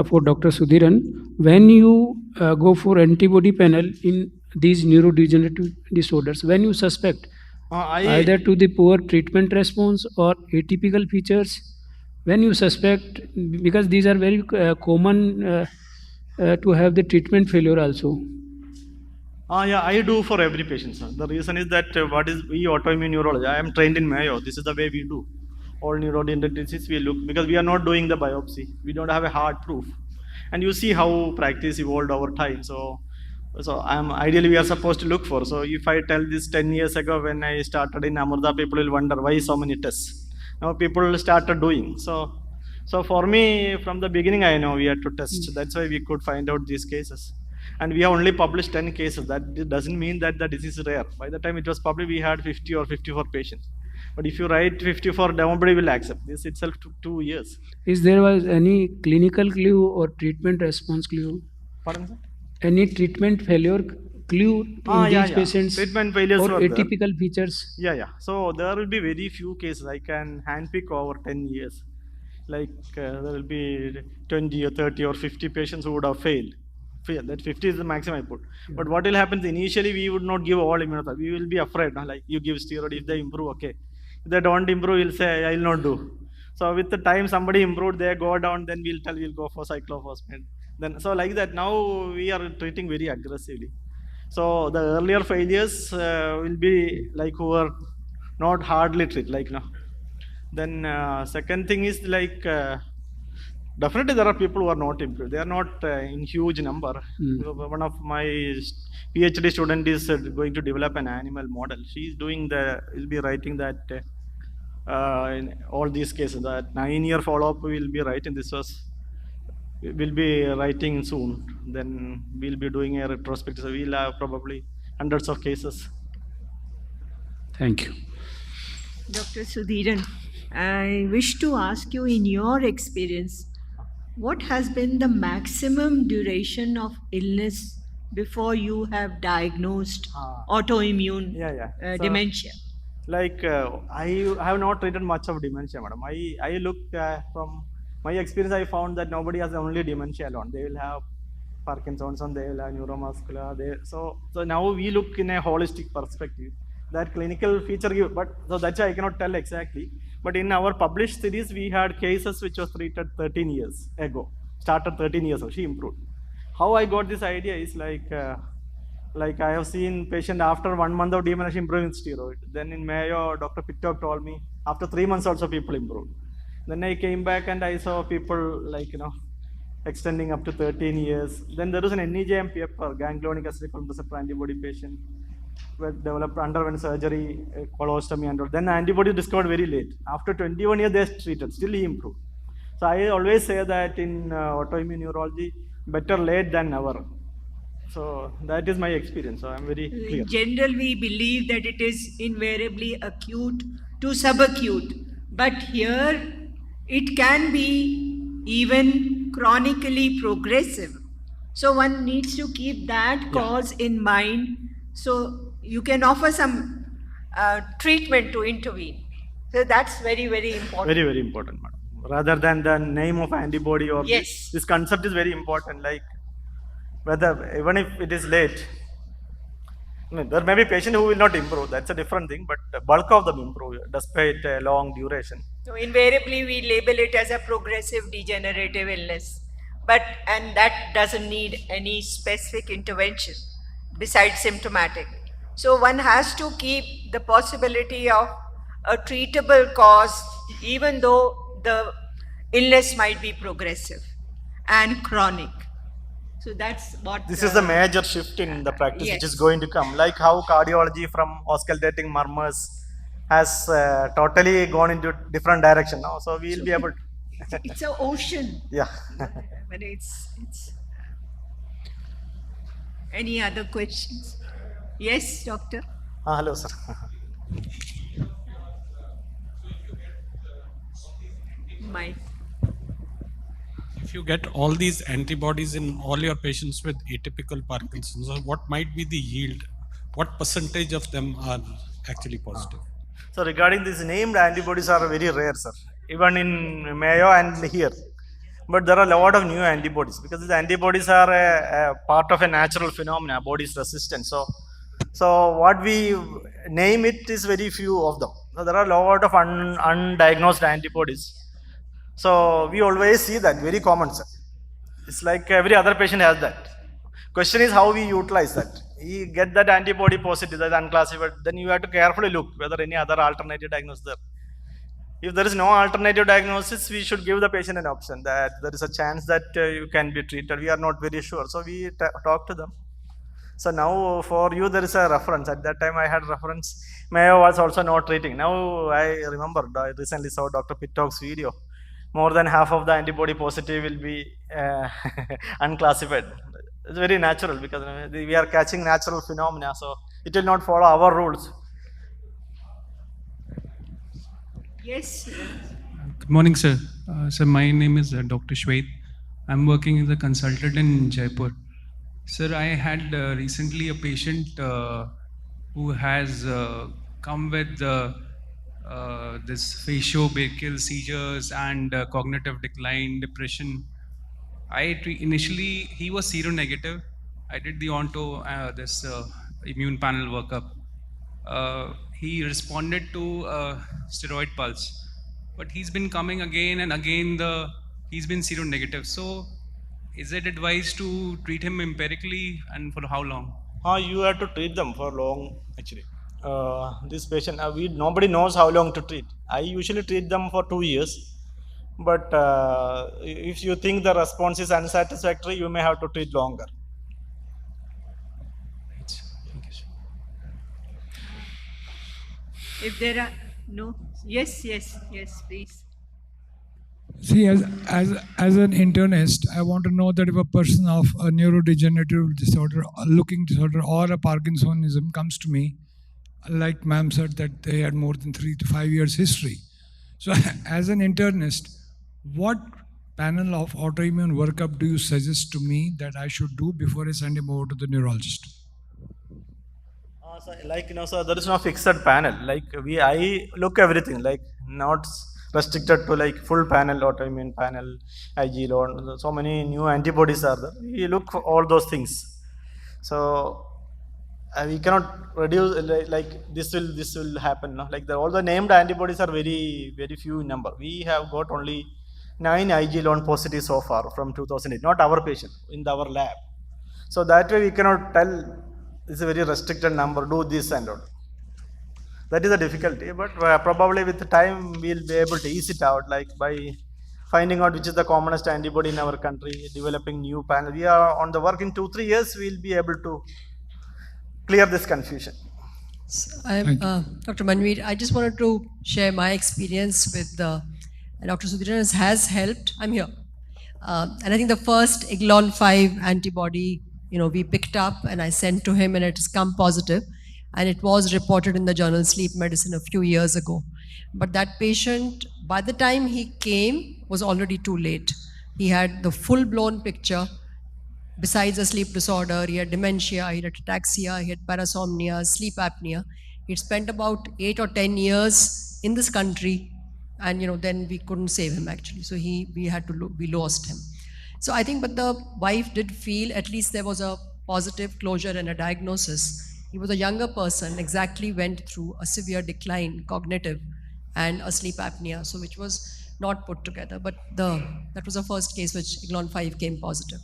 for Dr. Sudheeran. When you go for antibody panel in these neurodegenerative disorders, when you suspect either to the poor treatment response or atypical features, when you suspect, because these are very common to have the treatment failure also. Yeah, I do for every patient, sir. The reason is that what is we autoimmune neurology? I am trained in Mayo. This is the way we do. All neurodegenerative disease we look, because we are not doing the biopsy. We don't have a hard proof. And you see how practice evolved over time. So ideally we are supposed to look for. So if I tell this 10 years ago when I started in Amrita, people will wonder why so many tests. Now people started doing. So for me, from the beginning, I know we had to test. That's why we could find out these cases. And we have only published 10 cases. That doesn't mean that the disease is rare. By the time it was published, we had 50 or 54 patients. But if you write 54, nobody will accept. This itself took 2 years. Is there was any clinical clue or treatment response clue? Pardon, sir? Any treatment failure clue in these patients? Treatment failures or were atypical features? Yeah. So there will be very few cases. I can handpick over 10 years. Like there will be 20 or 30 or 50 patients who would have failed. That 50 is the maximum I put. But what will happen is initially we would not give all immunotherapy. We will be afraid. Like you give steroid, if they improve, okay. If they don't improve, we'll say I will not do. So with the time somebody improved, they go down, then we'll tell we'll go for cyclophosphamide. Then so like that. Now we are treating very aggressively. So the earlier failures will be like who are not hardly treated, like now. Then second thing is like. Definitely there are people who are not improved. They are not in huge number. One of my PhD student is going to develop an animal model. She is will be writing that in all these cases, that 9-year follow-up will be writing. We'll be writing soon. Then we'll be doing a retrospective. So we'll have probably hundreds of cases. Thank you. Dr. Sudheeran, I wish to ask you, in your experience, what has been the maximum duration of illness before you have diagnosed autoimmune dementia? Like I have not treated much of dementia, madam. I look from my experience, I found that nobody has only dementia alone. They will have Parkinson's and they will have neuromuscular. So now we look in a holistic perspective. That clinical feature, so that's why I cannot tell exactly. But in our published series, we had cases which was treated 13 years ago. Started 13 years ago. She improved. How I got this idea is like I have seen patient after 1 month of dementia improving steroid. Then in Mayo, Dr. Pittock told me after 3 months also people improved. Then I came back and I saw people extending up to 13 years. Then there was an NEJM paper, ganglionic acetylcholine receptor antibody patient. Underwent surgery, colostomy, and all. Then antibody discovered very late. After 21 years, they treated. Still, he improved. So I always say that in autoimmune neurology, better late than never. So that is my experience. So I'm very clear. In general, we believe that it is invariably acute to subacute, but here it can be even chronically progressive. So one needs to keep that cause in mind. So you can offer some treatment to intervene. So that's very, very important. Very, very important, madam. Rather than the name of antibody or this concept is very important. Like whether even if it is late, there may be patient who will not improve. That's a different thing. But the bulk of them improve despite a long duration. So invariably we label it as a progressive degenerative illness. and that doesn't need any specific intervention besides symptomatic. So one has to keep the possibility of a treatable cause, even though the illness might be progressive and chronic. So that's what... This is the major shift in the practice which is yes. going to come. Like how cardiology from auscultating murmurs has totally gone into different direction now. So we'll be able to... It's an ocean. Yeah. But it's... Any other questions? Yes, doctor? Hello, sir. My... If you get all these antibodies in all your patients with atypical Parkinson's, what might be the yield? What percentage of them are actually positive? So regarding these named antibodies are very rare, sir. Even in Mayo and here. But there are a lot of new antibodies because these antibodies are a part of a natural phenomena, body's resistance. So what we name it is very few of them. So there are a lot of undiagnosed antibodies. So we always see that, very common, sir. It's like every other patient has that. Question is how we utilize that. You get that antibody positive, that unclassified, then you have to carefully look whether any other alternative diagnosis there. If there is no alternative diagnosis, we should give the patient an option that there is a chance that you can be treated. We are not very sure. So we talk to them. So now for you, there is a reference. At that time I had reference. Mayo was also not treating. Now I remember, I recently saw Dr. Pittock's video. More than half of the antibody positive will be unclassified. It's very natural because we are catching natural phenomena. So it will not follow our rules. Yes. Good morning, sir. Sir, my name is Dr. Shwet. I'm working as a consultant in Jaipur. Sir, I had recently a patient who has come with this facio-brachial seizures and cognitive decline, depression. Initially, he was seronegative. I did the this immune panel workup. He responded to steroid pulse, but he's been coming again and again. He's been seronegative. So, is it advised to treat him empirically, and for how long? You have to treat them for long, actually. This patient, nobody knows how long to treat. I usually treat them for 2 years. But if you think the response is unsatisfactory, you may have to treat longer. If there are no... Yes, please. See, as an internist, I want to know that if a person of a neurodegenerative disorder, a looking disorder, or a Parkinsonism comes to me, like ma'am said that they had more than 3 to 5 years history. So as an internist, what panel of autoimmune workup do you suggest to me that I should do before I send him over to the neurologist? So there is no fixed panel. I look everything, not restricted to full panel, autoimmune panel, IG, so many new antibodies are there. We look for all those things. So we cannot reduce this will happen. No? All the named antibodies are very, very few in number. We have got only 9 IG loan positive so far from 2008, not our patient, in our lab. So that way we cannot tell it's a very restricted number, do this and all. That is a difficulty, but probably with the time we'll be able to ease it out, by finding out which is the commonest antibody in our country, developing new panel. We are on the work. In 2-3 years, we'll be able to clear this confusion. I'm Dr. Manveer. I just wanted to share my experience with Dr. Sudheeran has helped. I'm here. And I think the first Eglon 5 antibody, we picked up and I sent to him and it has come positive. And it was reported in the journal Sleep Medicine a few years ago. But that patient, by the time he came, was already too late. He had the full-blown picture. Besides a sleep disorder, he had dementia, he had ataxia, he had parasomnia, sleep apnea. He'd spent about 8 or 10 years in this country, and then we couldn't save him actually. So we lost him. So I think, but the wife did feel at least there was a positive closure and a diagnosis. He was a younger person, exactly went through a severe decline, cognitive, and a sleep apnea. So which was not put together. But that was the first case which Eglon 5 came positive.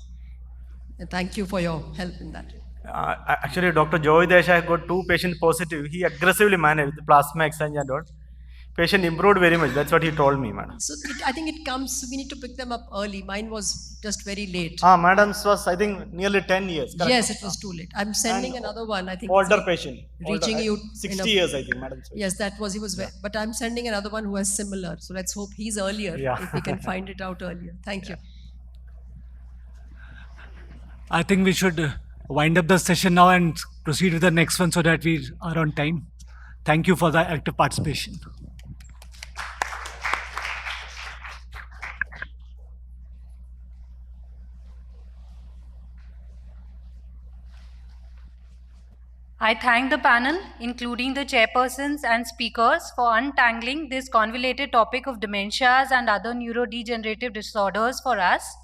And thank you for your help in that. Actually, Dr. Joy Desai got 2 patients positive. He aggressively managed the plasma exchange and all. Patient improved very much. That's what he told me, madam. So I think it comes, we need to pick them up early. Mine was just very late. Madam's was, I think, nearly 10 years. Correct? Yes, it was too late. I'm sending another one, I think. Older patient. Reaching older, you. 60 years, I think, madam. Yes, he was, but I'm sending another one who has similar. So let's hope he's earlier, if we can find it out earlier. Thank you. I think we should wind up the session now and proceed with the next one so that we are on time. Thank you for the active participation. I thank the panel, including the chairpersons and speakers, for untangling this convoluted topic of dementias and other neurodegenerative disorders for us.